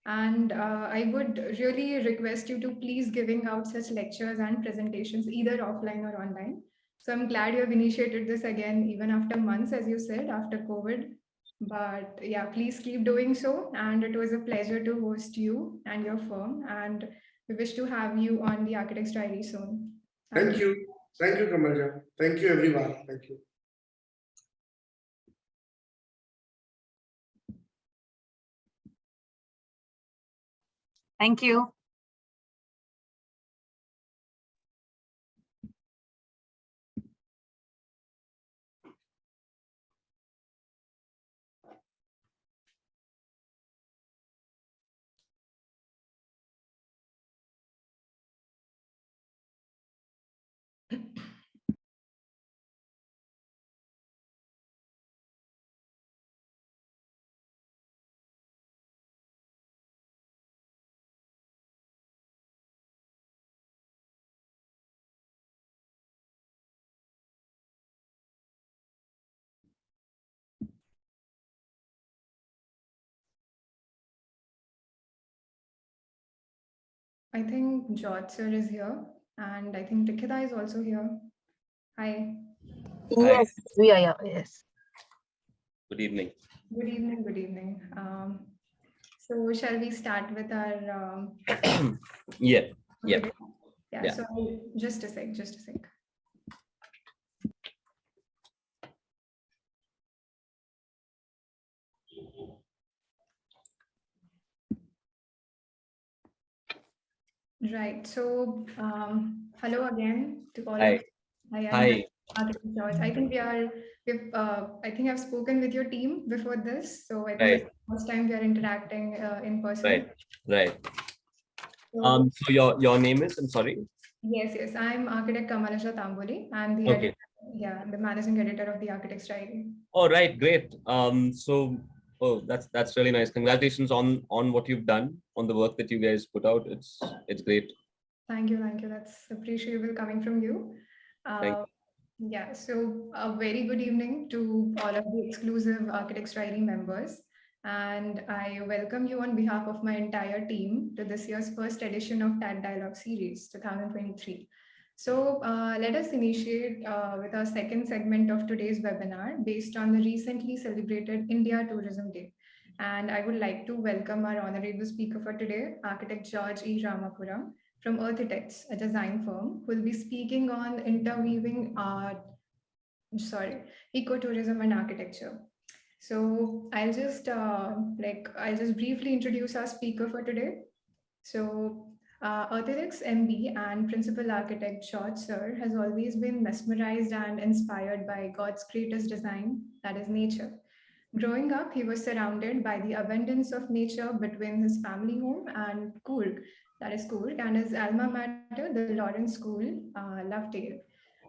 And I would really request you to please giving out such lectures and presentations, either offline or online. So I'm glad you have initiated this again, even after months, as you said, after COVID. But yeah, please keep doing so. And it was a pleasure to host you and your firm. And we wish to have you on the Architect's Diary soon. Thank Thank you. you. Thank you, Kamalja. Thank you, everyone. Thank you. Thank you. I think George sir is here. And I think Rikita is also here. Hi. Hi, Yes, we are. Yeah, yes. good evening. Good evening. Good evening. So shall we start with our Yeah, yeah, okay. Yeah, yeah. so just a sec, just a sec. Right. So hello again to all of Hi, you. I'm hi. Architect George. I think I think I've spoken with your team before this. So I think it's Right, the first time we are interacting in person. right, right. So So your name is, I'm sorry. yes, yes, I'm Architect Kamalasha Tamboli. I'm the editor, Okay. yeah, the managing editor of the Architect's Diary. Oh, right, great. So oh, that's really nice. Congratulations on what you've done, on the work that you guys put out. It's great. Thank you, thank you. That's appreciable coming from you. Thank Uh, yeah, so a very good evening to all of the exclusive Architects Diary members. And I welcome you on behalf of my entire team to this year's first edition of TADialogue series 2023. So let us initiate with our second segment of today's webinar based on the recently celebrated India Tourism Day. And I would like to welcome our honorable speaker for today, Architect George E. Ramapuram from Earthitects, a design firm, who will be speaking on interweaving sorry, ecotourism and architecture. So I'll just briefly introduce our speaker for today. So Earthitects MB and Principal Architect George Sir has always been mesmerized and inspired by God's greatest design, that is nature. Growing up, he was surrounded by the abundance of nature between his family home and Coorg, that is Coorg, and his alma mater, the Lawrence School, Lovedale.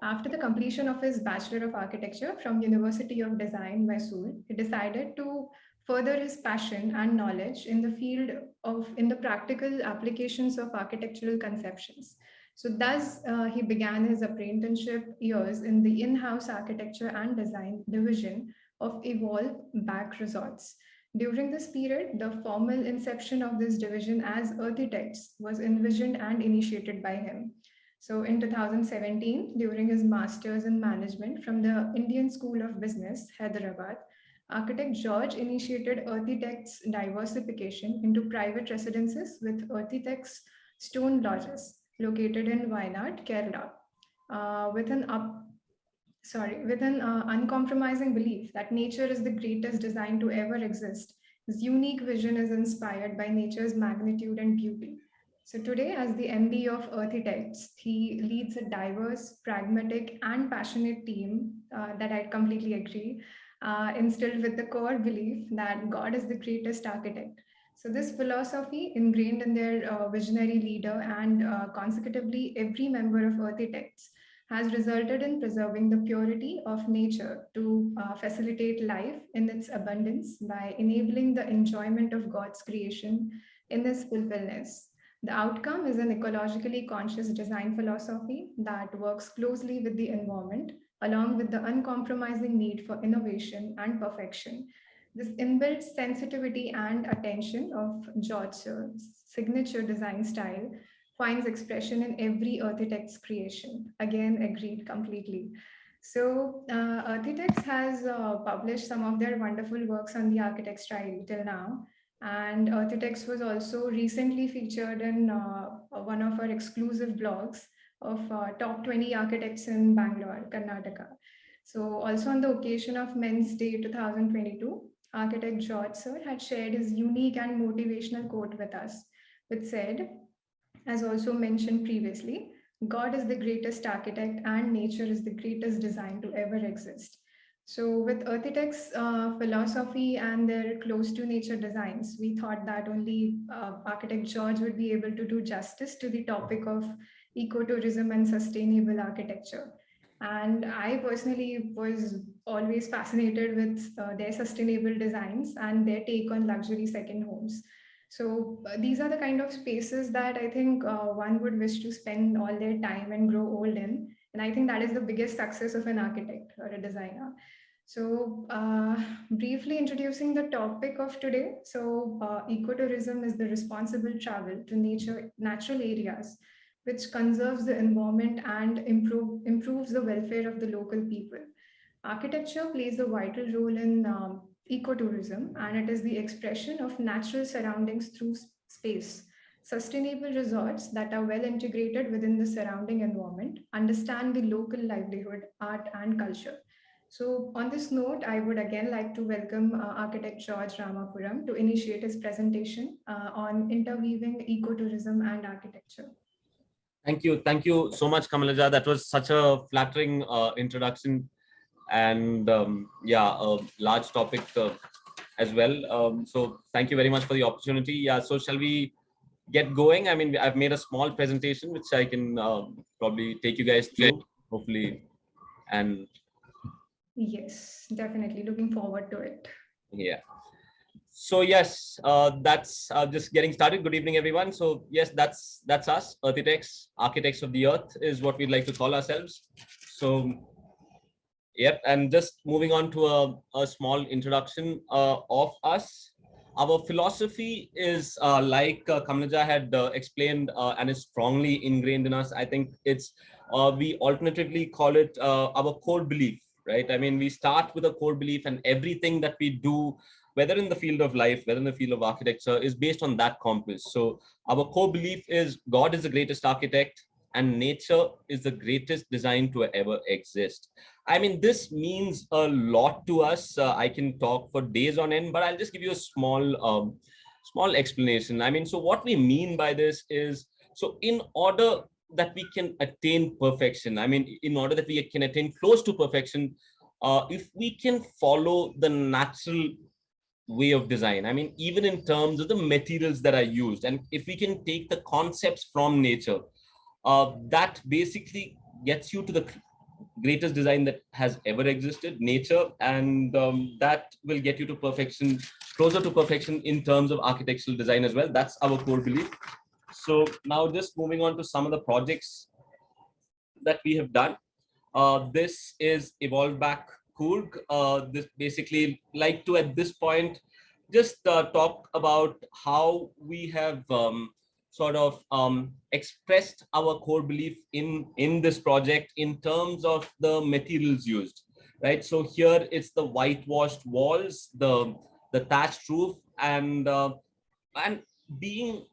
After the completion of his Bachelor of Architecture from University of Design, Mysore, he decided to further his passion and knowledge in the field of in the practical applications of architectural conceptions. So thus he began his apprenticeship years in the in-house architecture and design division of Evolve Back Resorts. During this period, the formal inception of this division as Earthitects was envisioned and initiated by him. So in 2017, during his master's in management from the Indian School of Business, Hyderabad, architect George initiated Earthitects diversification into private residences with Earthitects Stone Lodges located in Wayanad, Kerala, with an with an uncompromising belief that nature is the greatest design to ever exist. His unique vision is inspired by nature's magnitude and beauty. So today, as the MD of Earthitects, he leads a diverse, pragmatic, and passionate team that I completely agree, instilled with the core belief that God is the greatest architect. So this philosophy ingrained in their visionary leader and consecutively every member of Earthitects has resulted in preserving the purity of nature to facilitate life in its abundance by enabling the enjoyment of God's creation in its fulfillment. The outcome is an ecologically conscious design philosophy that works closely with the environment, along with the uncompromising need for innovation and perfection. This inbuilt sensitivity and attention of George's signature design style finds expression in every architect's creation. Again, agreed completely. So, Architects has published some of their wonderful works on the architect style till now. And Architects was also recently featured in one of our exclusive blogs of top 20 architects in Bangalore, Karnataka. So, also on the occasion of Men's Day 2022, architect George Sir had shared his unique and motivational quote with us, which said, as also mentioned previously, God is the greatest architect and nature is the greatest design to ever exist. So, with Architects' philosophy and their close to nature designs, we thought that only architect George would be able to do justice to the topic of ecotourism and sustainable architecture. And I personally was always fascinated with their sustainable designs and their take on luxury second homes. So these are the kind of spaces that I think one would wish to spend all their time and grow old in. And I think that is the biggest success of an architect or a designer. So, briefly introducing the topic of today. So, ecotourism is the responsible travel to natural areas, which conserves the environment and improves the welfare of the local people. Architecture plays a vital role in ecotourism, and it is the expression of natural surroundings through space. Sustainable resorts that are well integrated within the surrounding environment understand the local livelihood, art, and culture. So, on this note, I would again like to welcome architect George Ramapuram to initiate his presentation on interweaving ecotourism and architecture. Thank you so much, Kamalaja. That was such a flattering introduction, and yeah, a large topic as well. So thank you very much for the opportunity. Yeah, so shall we get going? I mean, I've made a small presentation which I can probably take you guys through, hopefully, and Yes, definitely looking forward to it. yeah. So yes, that's just getting started. Good evening, everyone. So yes, that's us, architects of the earth is what we'd like to call ourselves. So yep, and just moving on to a small introduction of us. Our philosophy is like Kamalaja had explained and is strongly ingrained in us. I think it's, we alternatively call it our core belief, right? I mean, we start with a core belief and everything that we do, whether in the field of life, whether in the field of architecture, is based on that compass. So our core belief is God is the greatest architect and nature is the greatest design to ever exist. I mean, this means a lot to us. I can talk for days on end, but I'll just give you a small explanation. I mean, so what we mean by this is, so in order that we can attain perfection, I mean, in order that we can attain close to perfection, if we can follow the natural way of design, I mean, even in terms of the materials that are used, and if we can take the concepts from nature, that basically gets you to the greatest design that has ever existed, nature, and that will get you to perfection, closer to perfection in terms of architectural design as well. That's our core belief. So now just moving on to some of the projects that we have done. This is Evolve Back Coorg. This basically like to at this point just talk about how we have sort of expressed our core belief in this project in terms of the materials used, right? So here it's the whitewashed walls, the thatched roof, and being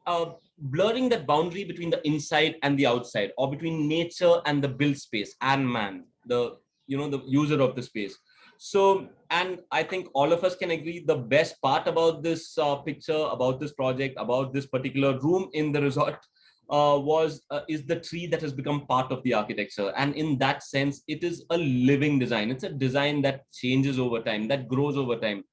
blurring that boundary between the inside and the outside, or between nature and the built space and man, the the user of the space. So, and I think all of us can agree the best part about this picture, about this project, about this particular room in the resort is the tree that has become part of the architecture. And in that sense, it is a living design. It's a design that changes over time, that grows over time,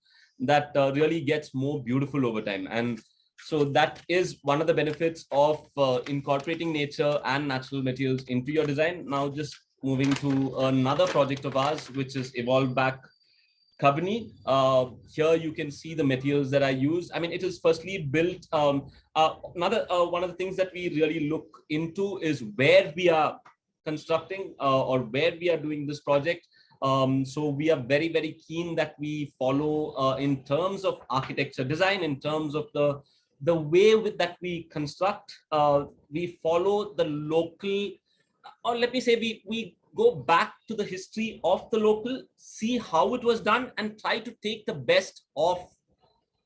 that really gets more beautiful over time. And so that is one of the benefits of incorporating nature and natural materials into your design. Now, just moving to another project of ours, which is Evolve Back Kabini. Here you can see the materials that I use. I mean, it is firstly built. Another one of the things that we really look into is where we are constructing or where we are doing this project. So we are very, very keen that we follow in terms of architecture design, in terms of the way with that we construct. We follow the local, or let me say, we go back to the history of the local, see how it was done, and try to take the best of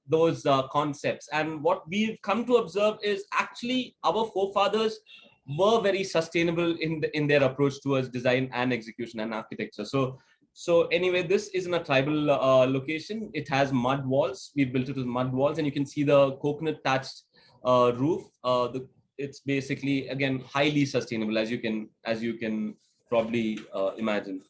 those concepts. And what we've come to observe is actually our forefathers were very sustainable in their approach towards design and execution and architecture. So anyway, this is in a tribal location. It has mud walls. We built it with mud walls, and you can see the coconut thatched roof. It's basically, again, highly sustainable, as you can probably imagine.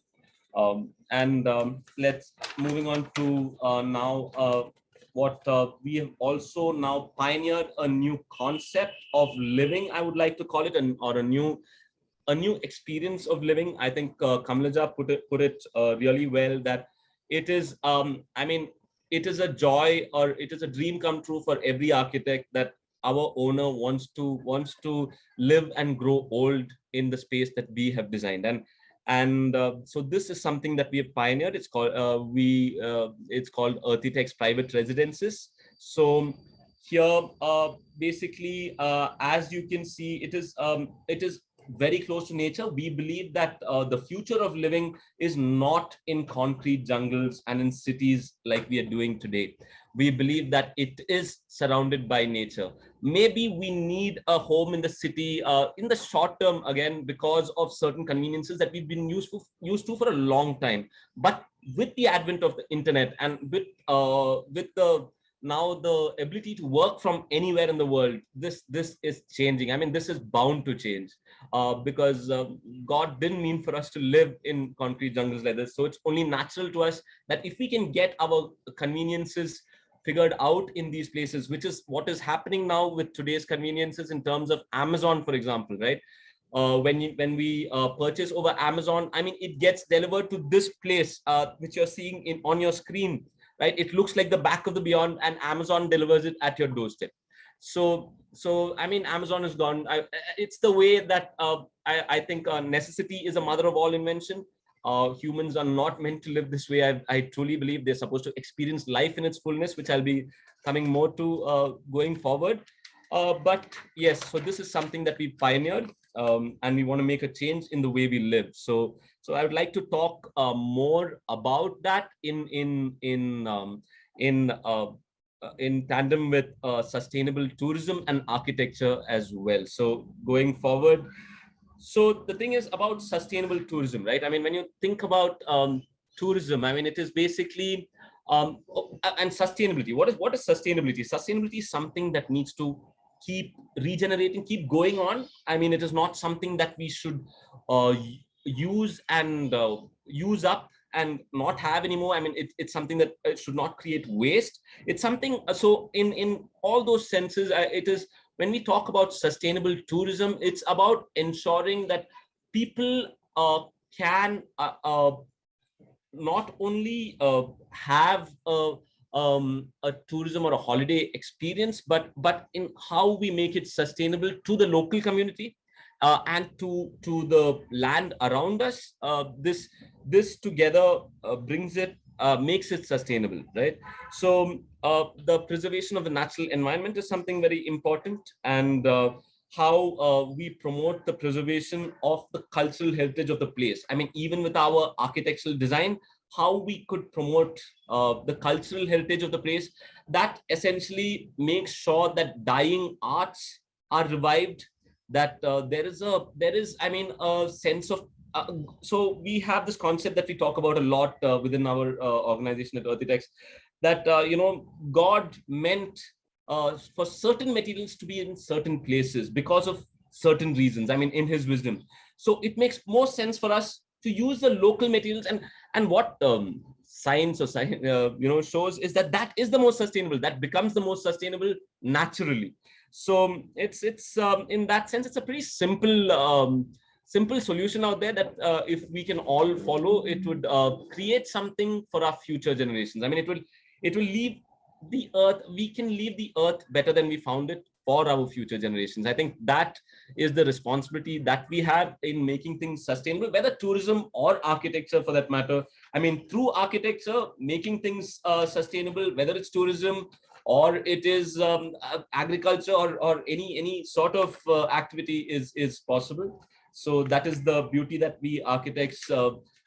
Let's moving on to now what we have also now pioneered a new concept of living, I would like to call it, or a new experience of living. I think Kamalaja put it really well, that it is I mean, it is a joy, or it is a dream come true for every architect, that our owner wants to live and grow old in the space that we have designed. And so this is something that we have pioneered. It's called it's called Earthitex Private Residences. So here basically as you can see, it is very close to nature. We believe that the future of living is not in concrete jungles and in cities like we are doing today. We believe that it is surrounded by nature. Maybe we need a home in the city in the short term, again, because of certain conveniences that we've been used to for a long time. But with the advent of the internet, and with the now the ability to work from anywhere in the world, this is changing. I mean, this is bound to change because God didn't mean for us to live in concrete jungles like this. So it's only natural to us that if we can get our conveniences figured out in these places, which is what is happening now with today's conveniences in terms of Amazon, for example, right? When we purchase over Amazon, I mean, it gets delivered to this place which you're seeing on your screen, right? It looks like the back of the beyond, and Amazon delivers it at your doorstep. So I mean, Amazon is gone. It's the way that I think necessity is a mother of all invention. Humans are not meant to live this way. I truly believe they're supposed to experience life in its fullness, which I'll be coming more to going forward. But yes, so this is something that we pioneered, and we want to make a change in the way we live. So I would like to talk more about that in tandem with sustainable tourism and architecture as well. So going forward, so the thing is about sustainable tourism, right? I mean, when you think about tourism, I mean, it is basically and sustainability. What is sustainability? Sustainability is something that needs to keep regenerating, keep going on. I mean, it is not something that we should use up and not have anymore. I mean, it's something that should not create waste. It's something, so in all those senses, it is, when we talk about sustainable tourism, it's about ensuring that people can not only have a tourism or a holiday experience, but in how we make it sustainable to the local community and to the land around us. This together brings it, makes it sustainable, right? So the preservation of the natural environment is something very important, and how we promote the preservation of the cultural heritage of the place. I mean, even with our architectural design, how we could promote the cultural heritage of the place, that essentially makes sure that dying arts are revived, that there is I mean, a sense of so we have this concept that we talk about a lot within our organization at Earthitex, that God meant for certain materials to be in certain places because of certain reasons, I mean, in his wisdom. So it makes more sense for us to use the local materials, and what science or science shows is that is the most sustainable, that becomes the most sustainable naturally. So it's in that sense, it's a pretty simple simple solution out there that if we can all follow, it would create something for our future generations. I mean, it will leave the earth, we can leave the earth better than we found it for our future generations. I think that is the responsibility that we have in making things sustainable, whether tourism or architecture for that matter. I mean, through architecture, making things sustainable, whether it's tourism or it is agriculture or any sort of activity is possible. So that is the beauty that we architects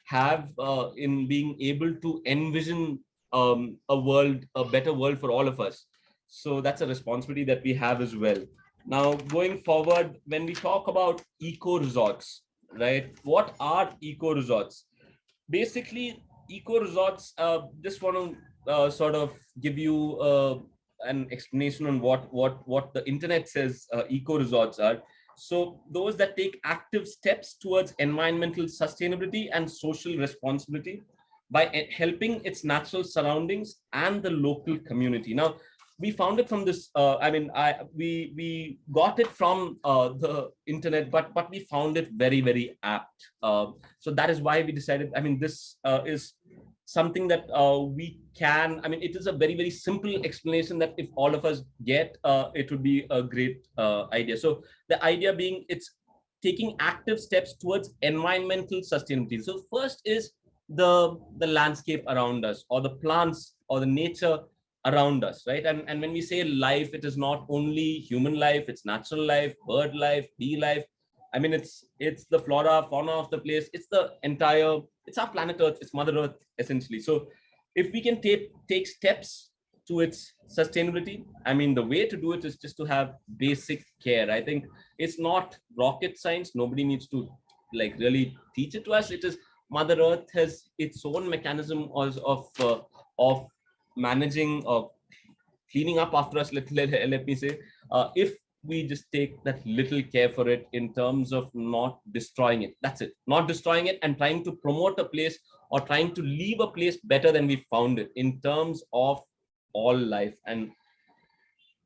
have in being able to envision a better world for all of us. So that's a responsibility that we have as well. Now, going forward, when we talk about eco resorts, right? What are eco resorts? Basically, eco resorts, just want to sort of give you an explanation on what the internet says eco resorts are. So those that take active steps towards environmental sustainability and social responsibility by helping its natural surroundings and the local community. Now, we found it from this. We got it from the internet, but we found it very apt. So that is why we decided. I mean, this is something that we can. I mean, it is a very simple explanation that if all of us get, it would be a great idea. So the idea being, it's taking active steps towards environmental sustainability. So first is the landscape around us, or the plants, or the nature around us, right? And when we say life, it is not only human life, it's natural life, bird life, bee life. I mean, it's the flora, fauna of the place. It's the entire, it's our planet Earth, it's Mother Earth, essentially. So if we can take steps to its sustainability, I mean, the way to do it is just to have basic care. I think it's not rocket science. Nobody needs to like really teach it to us. It is Mother Earth has its own mechanism of managing or cleaning up after us. Let me say, if we just take that little care for it in terms of not destroying it, that's it, not destroying it, and trying to promote a place or trying to leave a place better than we found it in terms of all life. And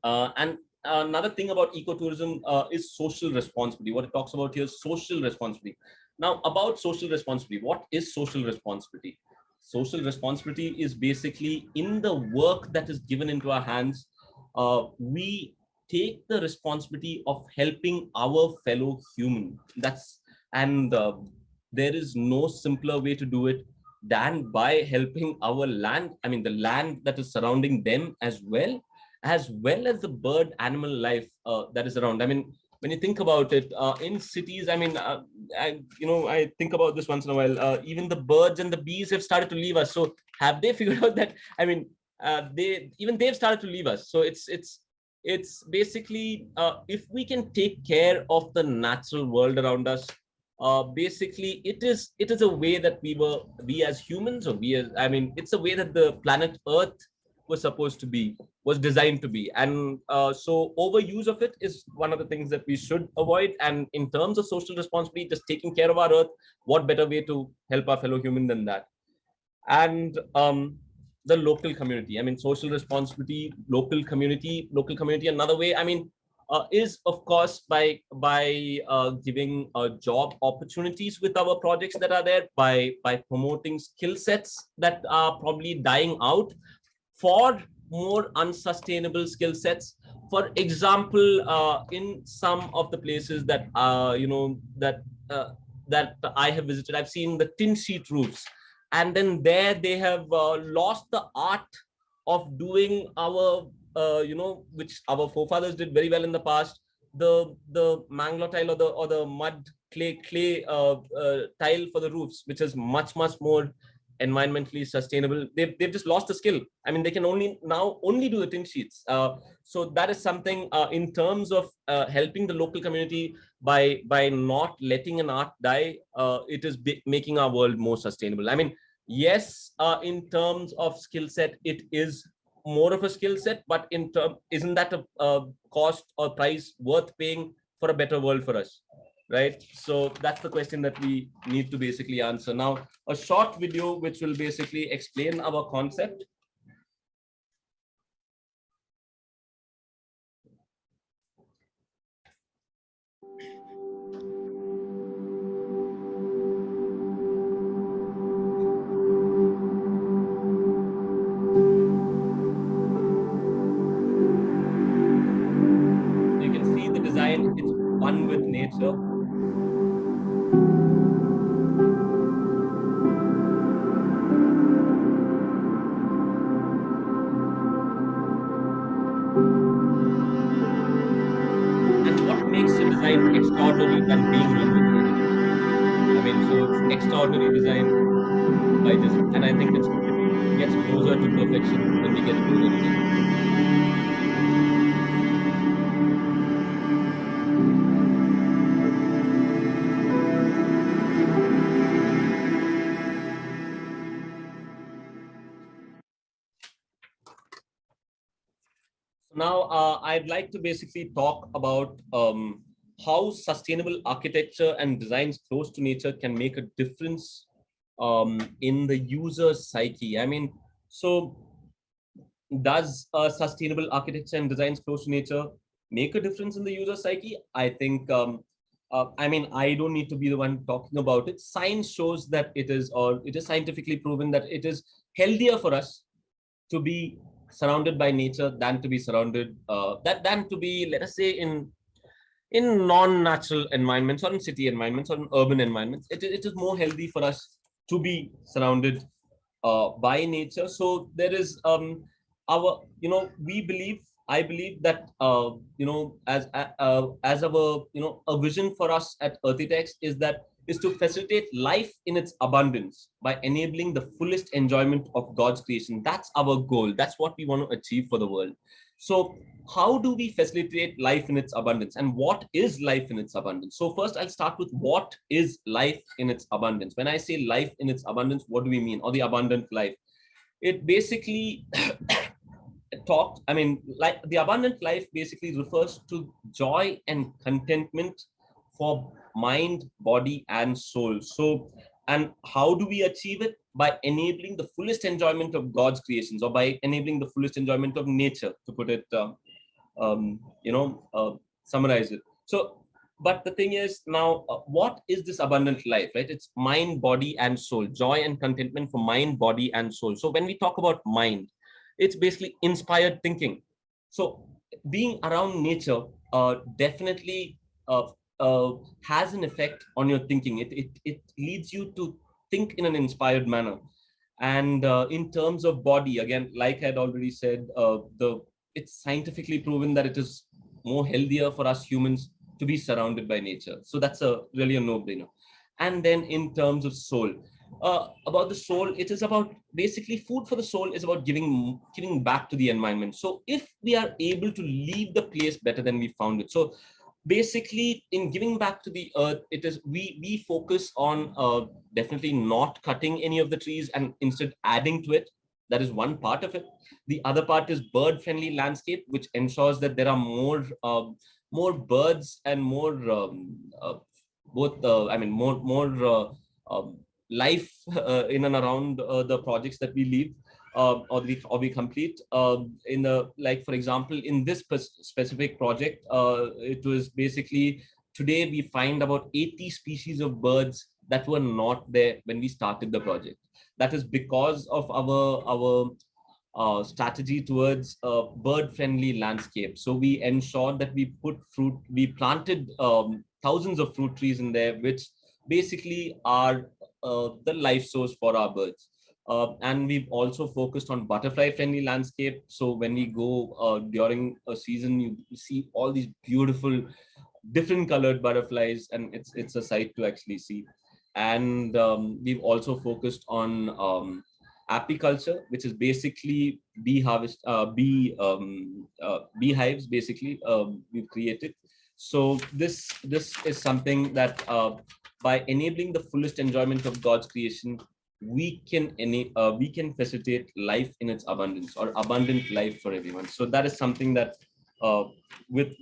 another thing about ecotourism is social responsibility. What it talks about here is social responsibility. Now, about social responsibility, what is social responsibility? Social responsibility is basically in the work that is given into our hands, we take the responsibility of helping our fellow human. There is no simpler way to do it than by helping our land. I mean, the land that is surrounding them, as well as the bird animal life that is around. I mean, when you think about it, in cities, I mean, I think about this once in a while. Even the birds and the bees have started to leave us. So have they figured out that? I mean, they've started to leave us. So it's basically, if we can take care of the natural world around us, basically it is a way that we as humans, or it's a way that the planet Earth was designed to be. And so overuse of it is one of the things that we should avoid. And in terms of social responsibility, just taking care of our Earth, what better way to help our fellow human than that? And the local community, I mean, social responsibility, local community, another way, I mean, is of course by giving job opportunities with our projects that are there, by promoting skill sets that are probably dying out for more unsustainable skill sets. For example, in some of the places that that I have visited, I've seen the tin sheet roofs, and then there they have lost the art of doing our which our forefathers did very well in the past, the mangla tile, or the mud clay tile for the roofs, which is much more environmentally sustainable. They've just lost the skill. I mean, they can only do the tin sheets. So that is something in terms of helping the local community by not letting an art die. It is making our world more sustainable. I mean, yes, in terms of skill set, it is more of a skill set, but isn't that a cost or price worth paying for a better world for us? Right? So that's the question that we need to basically answer. Now, a short video which will basically explain our concept. the design, it's one with nature. And what makes a design extraordinary than being one with nature? I mean, so it's extraordinary design by just, and I think it gets closer to perfection when we get closer to nature. Now, I'd like to basically talk about how sustainable architecture and designs close to nature can make a difference in the user's psyche. I mean, so does sustainable architecture and designs close to nature make a difference in the user's psyche? I think, I mean, I don't need to be the one talking about it. Science shows that it is, or it is scientifically proven that it is healthier for us to be surrounded by nature than to be surrounded than to be, let us say, in non-natural environments or in city environments or in urban environments. It is more healthy for us to be surrounded by nature. So there is our, I believe that as our, a vision for us at Earthitex is to facilitate life in its abundance by enabling the fullest enjoyment of God's creation. That's our goal. That's what we want to achieve for the world. So how do we facilitate life in its abundance, and what is life in its abundance? So first I'll start with what is life in its abundance. When I say life in its abundance, what do we mean? Or the abundant life? It basically like the abundant life basically refers to joy and contentment for mind, body, and soul. So, and how do we achieve it? By enabling the fullest enjoyment of God's creations, or by enabling the fullest enjoyment of nature, to put it, summarize it. So, but the thing is now, what is this abundant life, right? It's mind, body, and soul, joy and contentment for mind, body, and soul. So when we talk about mind, it's basically inspired thinking. So being around nature definitely has an effect on your thinking. It leads you to think in an inspired manner. And in terms of body, again, like I had already said, it's scientifically proven that it is more healthier for us humans to be surrounded by nature. So that's really a no-brainer. And then in terms of soul, about the soul, it is about basically food for the soul is about giving back to the environment. So if we are able to leave the place better than we found it, so basically in giving back to the earth, it is we focus on definitely not cutting any of the trees and instead adding to it. That is one part of it. The other part is bird friendly landscape, which ensures that there are more birds and more life in and around the projects that we leave or we complete. In the, like, for example, in this specific project, it was basically, today we find about 80 species of birds that were not there when we started the project. That is because of our strategy towards bird-friendly landscape. So we ensured that we planted thousands of fruit trees in there, which basically are the life source for our birds. And we've also focused on butterfly-friendly landscape. So when we go during a season, you see all these beautiful, different colored butterflies, and it's a sight to actually see. And we've also focused on apiculture, which is basically beehives. Basically, we've created. So this is something that by enabling the fullest enjoyment of God's creation, we can facilitate life in its abundance, or abundant life for everyone. So that is something that which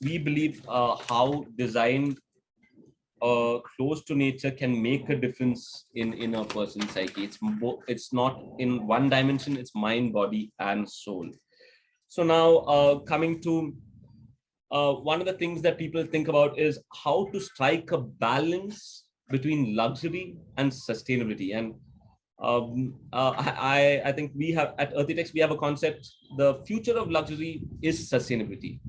we believe how design close to nature can make a difference in a person's psyche. It's not in one dimension, it's mind, body, and soul. So now coming to one of the things that people think about is how to strike a balance between luxury and sustainability. And I think we have at Earthitex, we have a concept: the future of luxury is sustainability.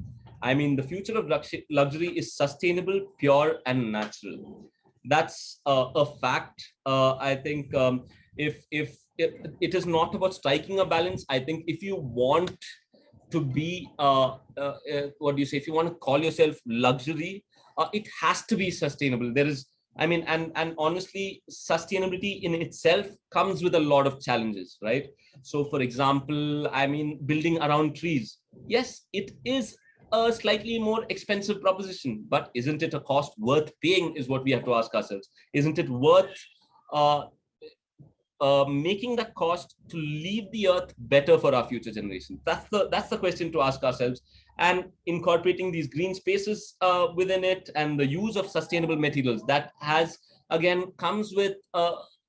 I mean, the future of luxury is sustainable, pure, and natural. That's a fact. I think if it is not about striking a balance. I think if you want to be what do you say? If you want to call yourself luxury, it has to be sustainable. There is, I mean, and honestly, sustainability in itself comes with a lot of challenges, right? So, for example, I mean, building around trees. Yes, it is a slightly more expensive proposition, but isn't it a cost worth paying? Is what we have to ask ourselves. Isn't it worth uh, making that cost to leave the earth better for our future generations? That's the question to ask ourselves, and incorporating these green spaces within it, and the use of sustainable materials, that has again comes with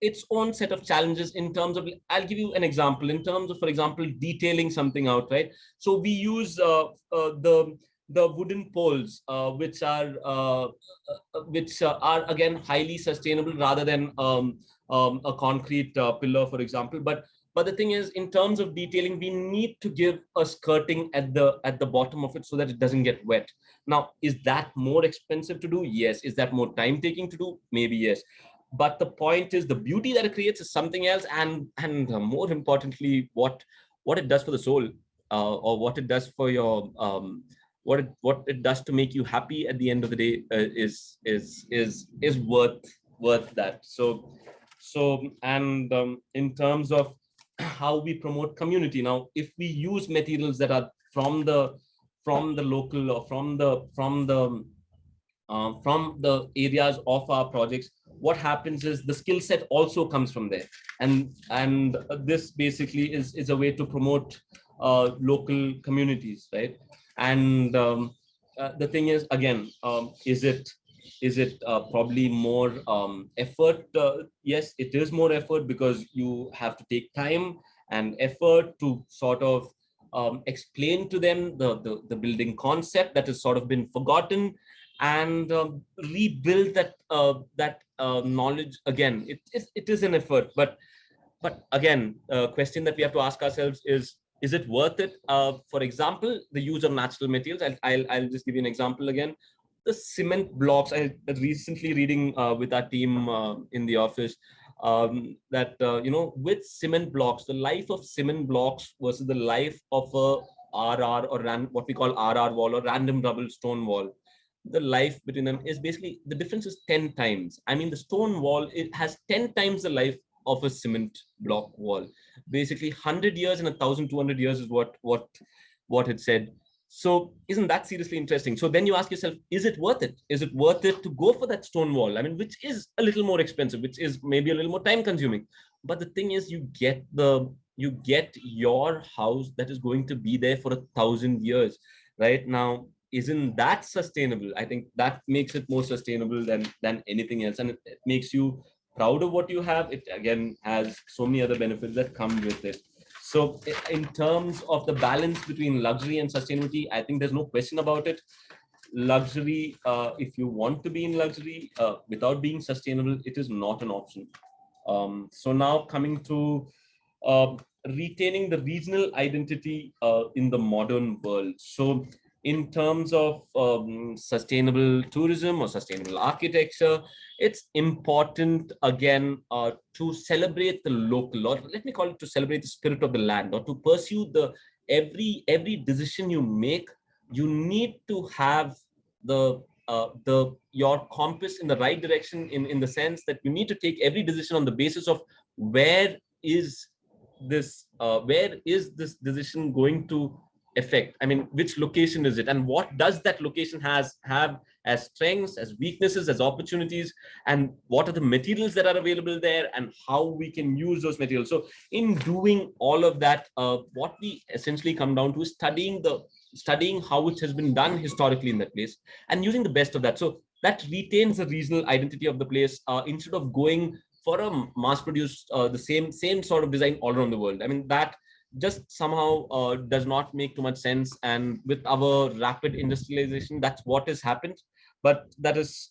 its own set of challenges in terms of, I'll give you an example in terms of, for example, detailing something out, right? So we use the wooden poles, which are again highly sustainable rather than a concrete pillar, for example. But the thing is, in terms of detailing, we need to give a skirting at the bottom of it so that it doesn't get wet. Now, is that more expensive to do? Yes. Is that more time taking to do? Maybe yes. But the point is, the beauty that it creates is something else, and more importantly, what it does for the soul, or what it does for your what it does to make you happy at the end of the day, is worth that. So and in terms of how we promote community, now if we use materials that are from the local, or from the areas of our projects, what happens is the skill set also comes from there, and this basically is a way to promote local communities, right? And the thing is, again, is it probably more effort? Yes, it is more effort, because you have to take time and effort to sort of explain to them the building concept that has sort of been forgotten, and rebuild that knowledge again. It is an effort, but again, question that we have to ask ourselves is it worth it? For example, the use of natural materials. I'll just give you an example again. The cement blocks. I recently reading with our team in the office, that with cement blocks, the life of cement blocks versus the life of a RR, or what we call RR wall, or random rubble stone wall, the life between them is basically, the difference is 10 times. I mean, the stone wall, it has 10 times the life of a cement block wall. Basically 100 years and 1,200 years is what it said. So isn't that seriously interesting? So then you ask yourself, is it worth it? Is it worth it to go for that stone wall? I mean, which is a little more expensive, which is maybe a little more time consuming. But the thing is, you get your house that is going to be there for 1,000 years, right? Now, isn't that sustainable? I think that makes it more sustainable than anything else, and it makes you proud of what you have. It again has so many other benefits that come with it. So in terms of the balance between luxury and sustainability, I think there's no question about it. Luxury, if you want to be in luxury without being sustainable, it is not an option. So now coming to retaining the regional identity in the modern world. So in terms of sustainable tourism or sustainable architecture, it's important again to celebrate the local, or let me call it to celebrate the spirit of the land, or to pursue the every decision you make. You need to have the your compass in the right direction, in the sense that you need to take every decision on the basis of where is this decision going to affect. I mean, which location is it, and what does that location have as strengths, as weaknesses, as opportunities, and what are the materials that are available there, and how we can use those materials. So in doing all of that, what we essentially come down to is studying how it has been done historically in that place, and using the best of that, so that retains the regional identity of the place, instead of going for a mass produced the same sort of design all around the world. I mean, that just somehow does not make too much sense. And with our rapid industrialization, that's what has happened. But that is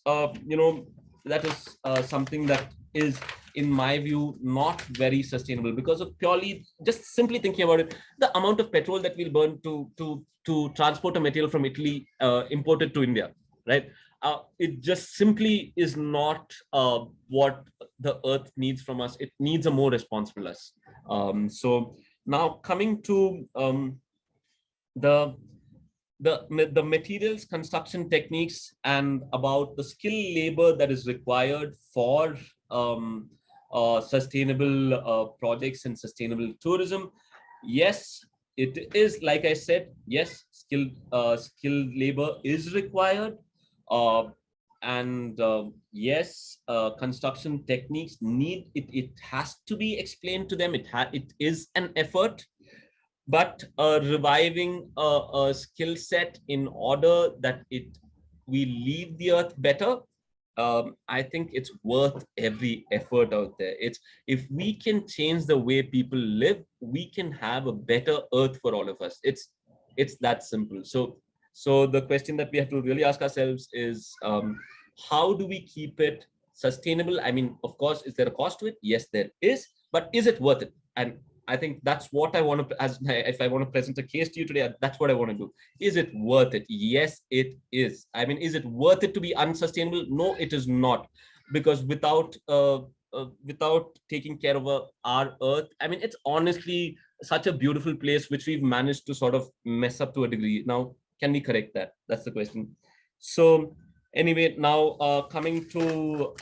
something that is in my view, not very sustainable because of purely just simply thinking about it, the amount of petrol that we'll burn to transport a material from Italy imported to India, right? It just simply is not what the earth needs from us. It needs a more responsible us. So now coming to the the materials, construction techniques, and about the skill labor that is required for sustainable projects and sustainable tourism. Yes, it is, like I said, yes, skilled labor is required. And yes, construction techniques need it. It has to be explained to them. It is an effort, but reviving a skill set in order that we leave the earth better. I think it's worth every effort out there. It's, if we can change the way people live, we can have a better earth for all of us. It's that simple. So the question that we have to really ask ourselves is, how do we keep it sustainable? I mean, of course, is there a cost to it? Yes, there is, but is it worth it? And I think that's what I want to, if I want to present a case to you today, that's what I want to do. Is it worth it? Yes, it is. I mean, is it worth it to be unsustainable? No, it is not, because without taking care of our earth, I mean, it's honestly such a beautiful place which we've managed to sort of mess up to a degree. Now, can we correct that? That's the question. So anyway, now coming to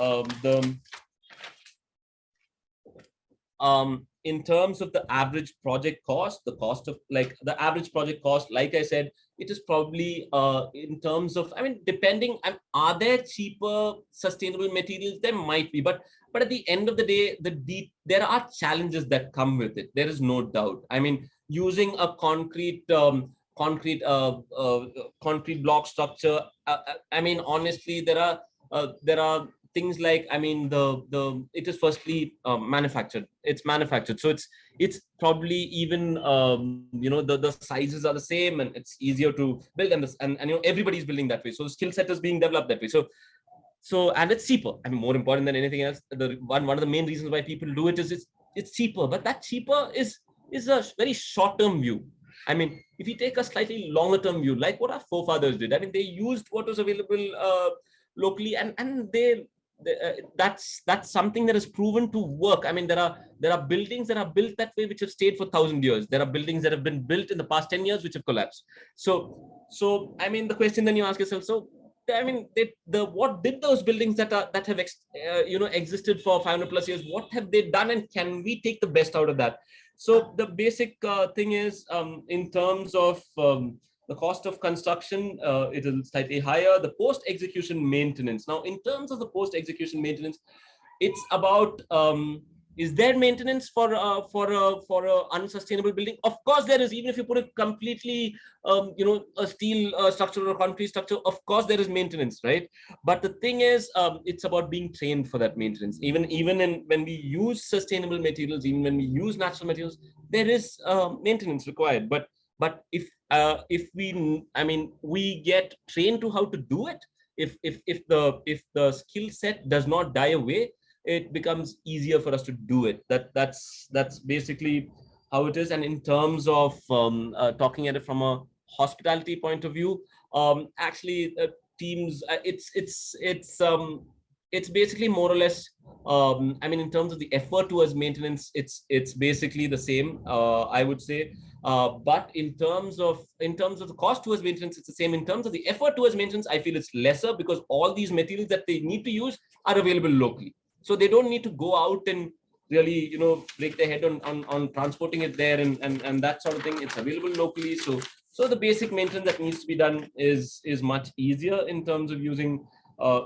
in terms of the average project cost, the cost of, like, the average project cost, like I said, it is probably in terms of, I mean, depending, are there cheaper sustainable materials? There might be, but at the end of the day, there are challenges that come with it. There is no doubt. I mean, using a concrete block structure, I mean, honestly, there are things like, I mean, it is firstly manufactured. It's manufactured, so it's probably even the sizes are the same, and it's easier to build, and everybody's building that way. So the skill set is being developed that way. So and it's cheaper. I mean, more important than anything else, the one of the main reasons why people do it is it's cheaper. But that cheaper is a very short-term view. I mean, if you take a slightly longer-term view, like what our forefathers did, I mean, they used what was available locally, and that's something that is proven to work. I mean, there are buildings that are built that way which have stayed for 1,000 years. There are buildings that have been built in the past 10 years which have collapsed. So I mean, the question then you ask yourself, so I mean, what did those buildings that have existed for 500 plus years, what have they done, and can we take the best out of that? So the basic thing is, in terms of the cost of construction, it is slightly higher. The post-execution maintenance. Now, in terms of the post-execution maintenance, it's about, is there maintenance for a unsustainable building? Of course there is. Even if you put it completely, a steel structure or a concrete structure, of course there is maintenance, right? But the thing is, it's about being trained for that maintenance. Even when we use sustainable materials, even when we use natural materials, there is maintenance required. But if we get trained to how to do it, if the skill set does not die away, it becomes easier for us to do it. That's basically how it is. And in terms of talking at it from a hospitality point of view, actually teams, it's basically more or less, I mean, in terms of the effort towards maintenance, it's basically the same, I would say. But in terms of the cost towards maintenance, it's the same. In terms of the effort towards maintenance, I feel it's lesser, because all these materials that they need to use are available locally. So they don't need to go out and really, break their head on transporting it there and that sort of thing. It's available locally. So the basic maintenance that needs to be done is much easier in terms of using,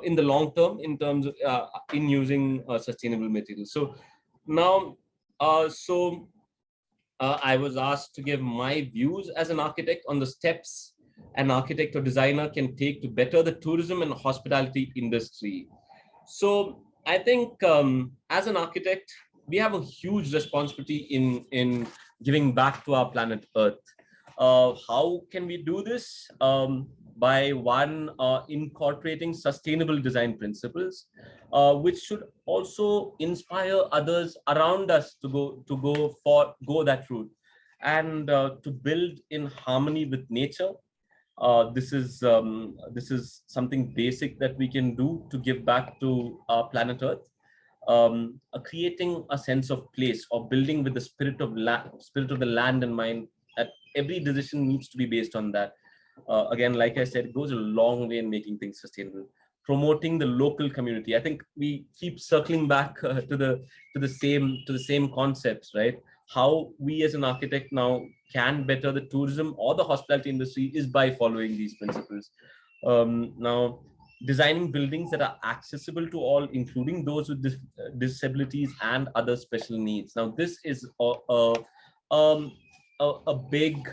in the long term, in terms of in using sustainable materials. So now, I was asked to give my views as an architect on the steps an architect or designer can take to better the tourism and hospitality industry. So I think, as an architect, we have a huge responsibility in giving back to our planet Earth. How can we do this? by one incorporating sustainable design principles, which should also inspire others around us to go that route, and to build in harmony with nature. This is something basic that we can do to give back to our planet Earth. Creating a sense of place, or building with the spirit of the land in mind, that every decision needs to be based on that. Again, like I said, it goes a long way in making things sustainable. Promoting the local community. I think we keep circling back to the same concepts, right? How we as an architect now can better the tourism or the hospitality industry is by following these principles. Now, designing buildings that are accessible to all, including those with disabilities and other special needs. Now, this is um, a big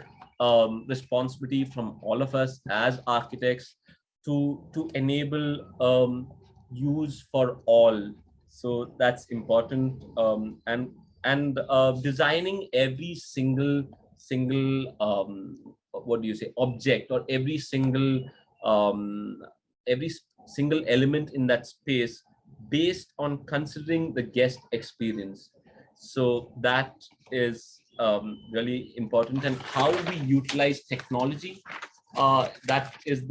responsibility from all of us as architects to enable use for all. So that's important, and designing every single what do you say, object, or um, every single element in that space based on considering the guest experience. So that is really important, and how we utilize technology. That is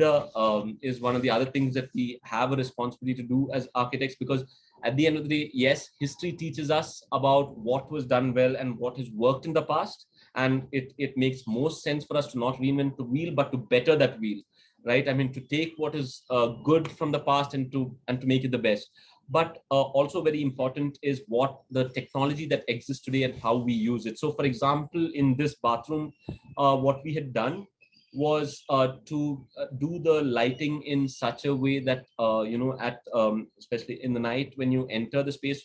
one of the other things that we have a responsibility to do as architects, because at the end of the day, yes, history teaches us about what was done well and what has worked in the past, and it makes most sense for us to not reinvent the wheel, but to better that wheel, right? I mean, to take what is good from the past and to make it the best. But also very important is what the technology that exists today and how we use it. So for example, in this bathroom, what we had done was to do the lighting in such a way that at especially in the night when you enter the space,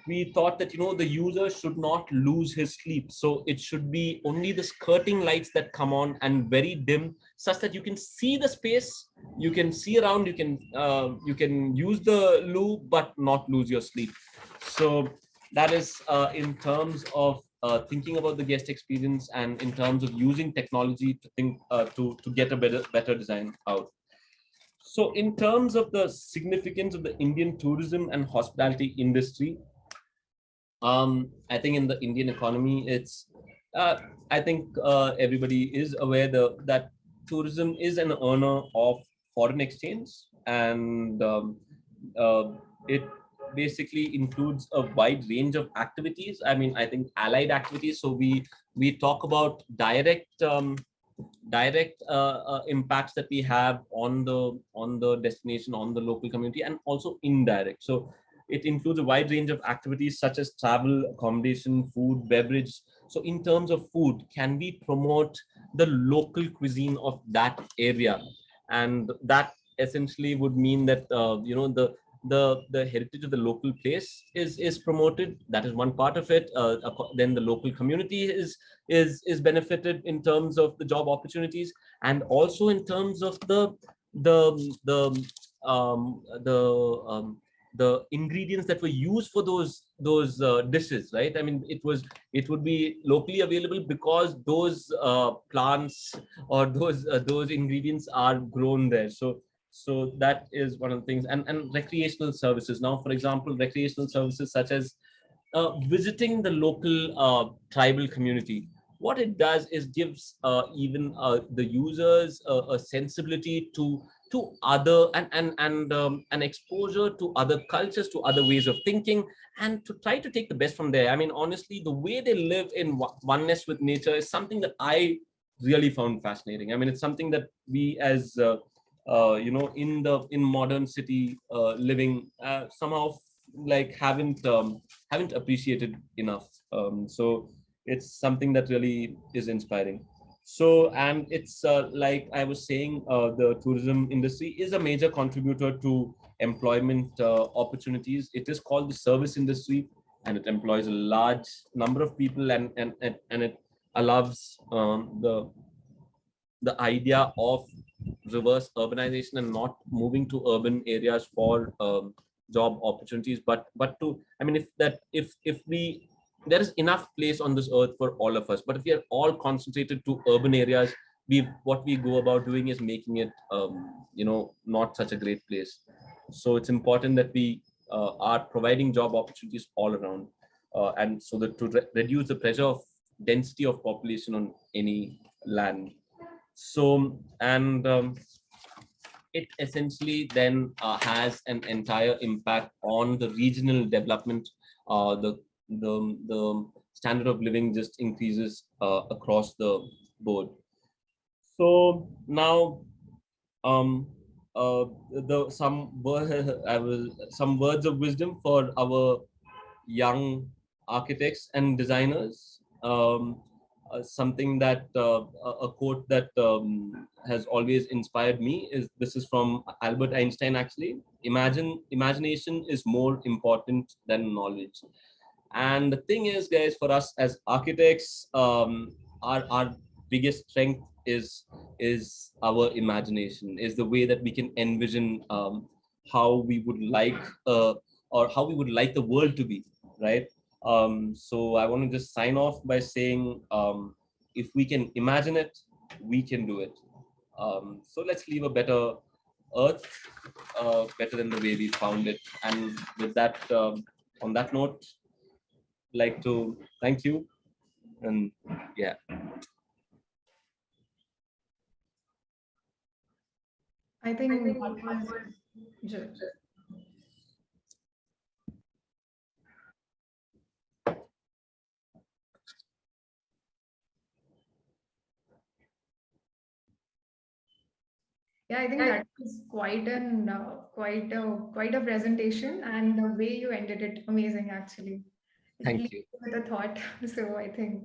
we thought that the user should not lose his sleep, so it should be only the skirting lights that come on and very dim, such that you can see the space, you can see around, you can use the loo but not lose your sleep. So that is in terms of thinking about the guest experience, and in terms of using technology to think to get a better design out. So in terms of the significance of the Indian tourism and hospitality industry, I think in the Indian economy, it's I think everybody is aware that tourism is an earner of foreign exchange, and it basically includes a wide range of activities. I mean, I think allied activities. So we talk about direct impacts that we have on the destination, on the local community, and also indirect. So it includes a wide range of activities such as travel, accommodation, food, beverage. So in terms of food, can we promote the local cuisine of that area? And that essentially would mean that the heritage of the local place is promoted. That is one part of it. Then the local community is benefited in terms of the job opportunities, and also in terms of the um, the the ingredients that were used for those dishes, right? I mean, it would be locally available because those plants or those ingredients are grown there. So that is one of the things. And recreational services. Now, for example, recreational services such as visiting the local tribal community. What it does is gives even the users a sensibility to other and an exposure to other cultures, to other ways of thinking, and to try to take the best from there. I mean, honestly, the way they live in oneness with nature is something that I really found fascinating. I mean, it's something that we as in modern city living somehow like haven't appreciated enough. So it's something that really is inspiring. So, and it's like I was saying, the tourism industry is a major contributor to employment opportunities. It is called the service industry, and it employs a large number of people, and it allows the idea of reverse urbanization and not moving to urban areas for job opportunities, but to, I mean, if we, there is enough place on this earth for all of us, but if we are all concentrated to urban areas, what we go about doing is making it, not such a great place. So it's important that we are providing job opportunities all around, and so that to reduce the pressure of density of population on any land. So, and it essentially then has an entire impact on the regional development. The standard of living just increases across the board. So now, um, the some words of wisdom for our young architects and designers. Something that a quote that has always inspired me is, this is from Albert Einstein actually: imagination is more important than knowledge. And the thing is, guys, for us as architects, our biggest strength is our imagination, is the way that we can envision how we would like or how we would like the world to be, right? So I want to just sign off by saying, if we can imagine it, we can do it. So let's leave a better earth, better than the way we found it. And with that, on that note, like to thank you. And yeah. I think that was just. Yeah, I think that was quite a presentation, and the way you ended it, amazing actually. It Thank leaves you. you with a thought. So I think,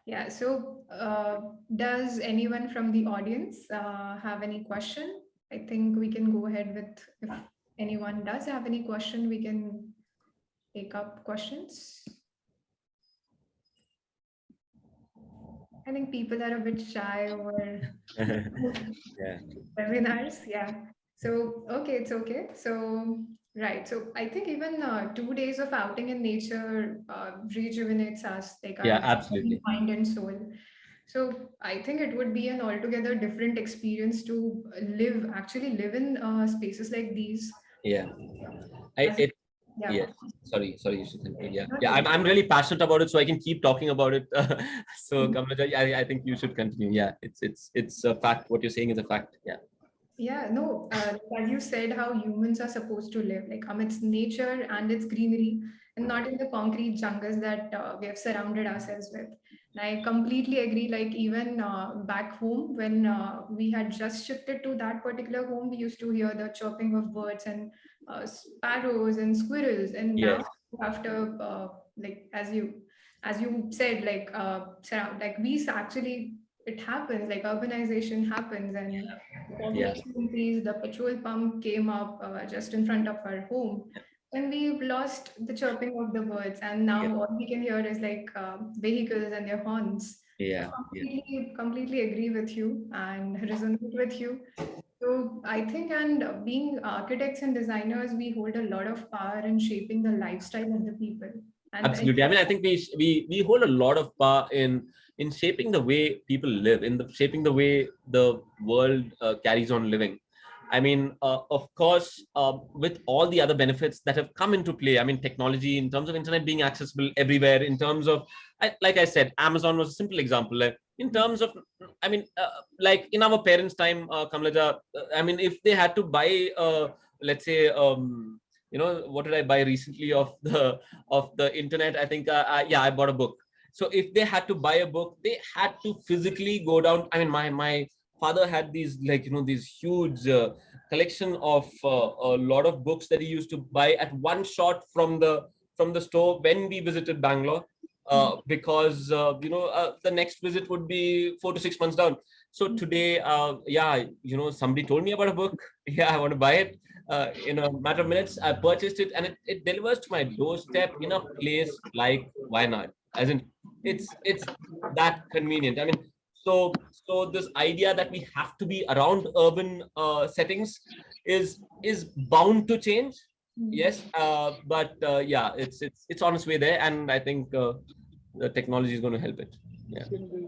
yeah. So does anyone from the audience have any question? I think we can go ahead with, if anyone does have any question, we can take up questions. I think people are a bit shy over Yeah. webinars. Yeah. So, okay, it's okay. So, right. So, I think even 2 days of outing in nature rejuvenates us, like Yeah, our absolutely. mind and soul. So, I think it would be an altogether different experience to actually live in spaces like these. Yeah. As It yeah. yeah. Sorry, you should continue. Yeah. Not Yeah, really. I'm really passionate about it, so I can keep talking about it. So Kamalaja, I think you should continue. Yeah, it's a fact. What you're saying is a fact. Yeah. Yeah, no, as you said, how humans are supposed to live, like amidst nature and its greenery, and not in the concrete jungles that we have surrounded ourselves with. And I completely agree. Like, even back home, when we had just shifted to that particular home, we used to hear the chirping of birds and sparrows and squirrels. And Yes. now, after like as you said, like like actually, it happens. Like urbanization happens, and the Yeah. population increased, the petrol pump came up just in front of our home. And we've lost the chirping of the birds, and Yeah. now all we can hear is like vehicles and their horns. So Yeah. Yeah. completely agree with you and resonate with you. So I think, and being architects and designers, we hold a lot of power in shaping the lifestyle of the people. And Absolutely. I mean, I think we hold a lot of power in shaping the way people live, in the shaping the way the world carries on living. I mean, of course, with all the other benefits that have come into play. I mean, technology in terms of internet being accessible everywhere. In terms of, like I said, Amazon was a simple example. In terms of, I mean, like in our parents' time, Kamalaja, I mean, if they had to buy, let's say, what did I buy recently of the internet? I think, yeah, I bought a book. So if they had to buy a book, they had to physically go down. I mean, my father had these, like, these huge collection of a lot of books that he used to buy at one shot from the store when we visited Bangalore, because the next visit would be 4 to 6 months down. So today, yeah, somebody told me about a book. Yeah, I want to buy it. In a matter of minutes, I purchased it, and it delivers to my doorstep in a place like Wayanad. As in, it's that convenient. I mean, so this idea that we have to be around urban settings is bound to change. Yes, but yeah, it's on its way there, and I think the technology is going to help it. Yeah.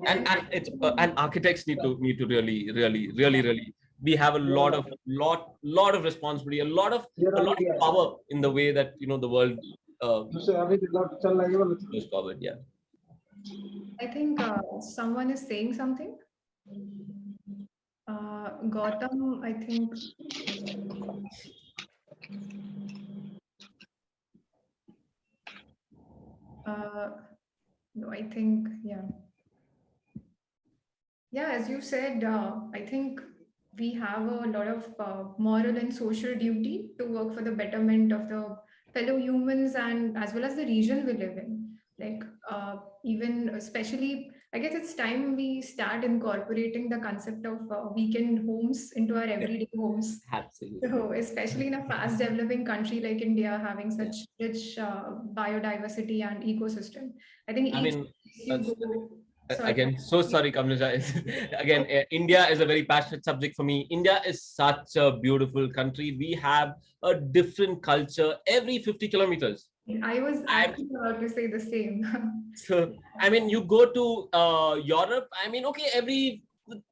And it's and architects need to really we have a lot of responsibility, a lot of power in the way that the world goes forward. Yeah. I think someone is saying something. Gautam, I think. No, I think, yeah. Yeah, as you said, I think we have a lot of moral and social duty to work for the betterment of the fellow humans and as well as the region we live in. Like, even especially, I guess it's time we start incorporating the concept of weekend homes into our everyday homes. Absolutely. So, especially in a fast developing country like India, having such rich biodiversity and ecosystem, I think I each mean, place you go. Sorry. again, so sorry, Kamlesh. Again, India is a very passionate subject for me. India is such a beautiful country. We have a different culture every 50 kilometers. I was actually about to say the same. So, I mean, you go to Europe, I mean, okay, every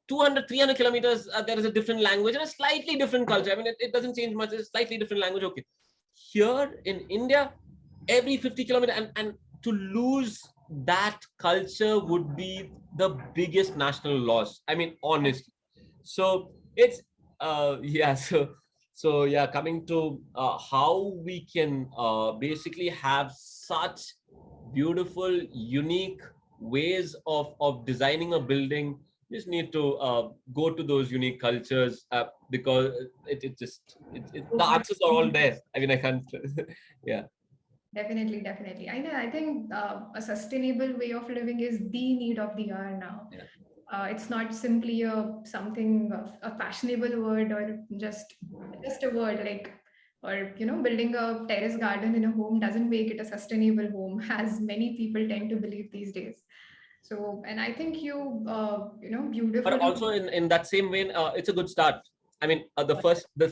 200, 300 kilometers, there is a different language and a slightly different culture. I mean, it doesn't change much. It's a slightly different language. Okay. Here in India, every 50 kilometers, and to lose that culture would be the biggest national loss. I mean, honestly. So it's, yeah, so yeah, coming to how we can basically have such beautiful, unique ways of designing a building. You just need to go to those unique cultures because the answers are all there. I mean, I can't. Yeah. Definitely, definitely. I think a sustainable way of living is the need of the hour now. Yeah. It's not simply something a fashionable word or just a word like, or building a terrace garden in a home doesn't make it a sustainable home, as many people tend to believe these days. So, and I think beautifully. But also in that same vein, it's a good start. I mean, the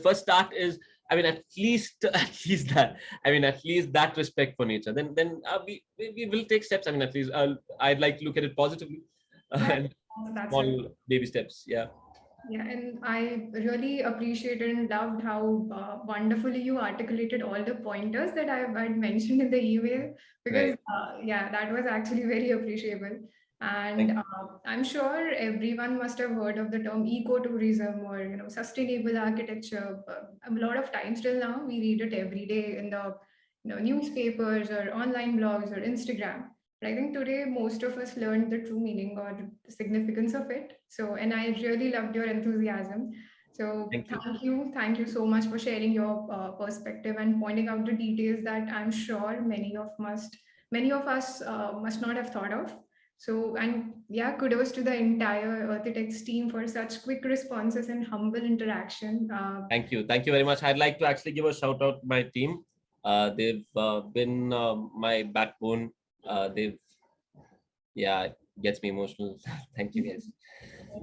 first start is, I mean, at least that. I mean, at least that respect for nature. Then we will take steps. I mean, at least I'd like to look at it positively, and That's small baby steps. Yeah. Yeah, and I really appreciated and loved how wonderfully you articulated all the pointers that I'd mentioned in the email because, Right. yeah, that was actually very appreciable. Thank And you. I'm sure everyone must have heard of the term ecotourism or sustainable architecture. A lot of times till now, we read it every day in the newspapers or online blogs or Instagram. But I think today most of us learned the true meaning or the significance of it. So, and I really loved your enthusiasm. So, Thank you. thank you so much for sharing your perspective and pointing out the details that I'm sure many of us must not have thought of. So, and yeah, kudos to the entire Earthitex team for such quick responses and humble interaction. Thank you. Thank you very much. I'd like to actually give a shout out to my team. They've been my backbone. Yeah, it gets me emotional. Thank you, guys.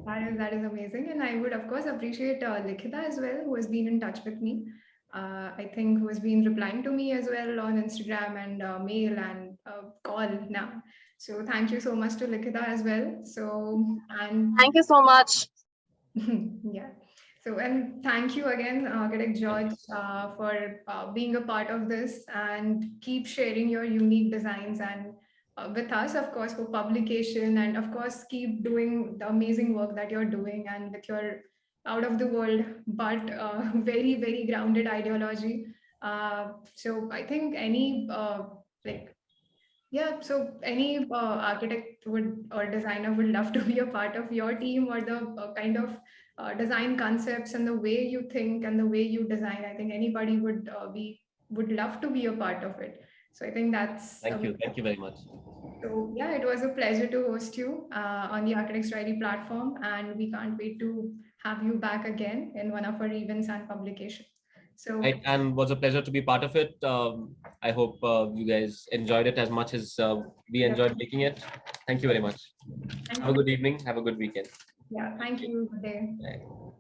That is amazing. And I would, of course, appreciate Likhita as well, who has been in touch with me. I think who has been replying to me as well on Instagram and mail and call now. So thank you so much to Likhita as well. So, and Thank you so much. yeah. So, and thank you again, Architect George, for being a part of this and keep sharing your unique designs and with us, of course, for publication. And of course, keep doing the amazing work that you're doing and with your out of the world, but very, very grounded ideology. So, I think any like yeah, so any architect would or designer would love to be a part of your team or the kind of design concepts and the way you think and the way you design. I think anybody would love to be a part of it. So I think that's Thank you. Thank you very much. so yeah, it was a pleasure to host you on the Architects Diary platform, and we can't wait to have you back again in one of our events and publications. So Right, and was a pleasure to be part of it. I hope you guys enjoyed it as much as we enjoyed making it. Thank you very much. Have a good evening. Have a good weekend. yeah, thank you. Good day. Bye.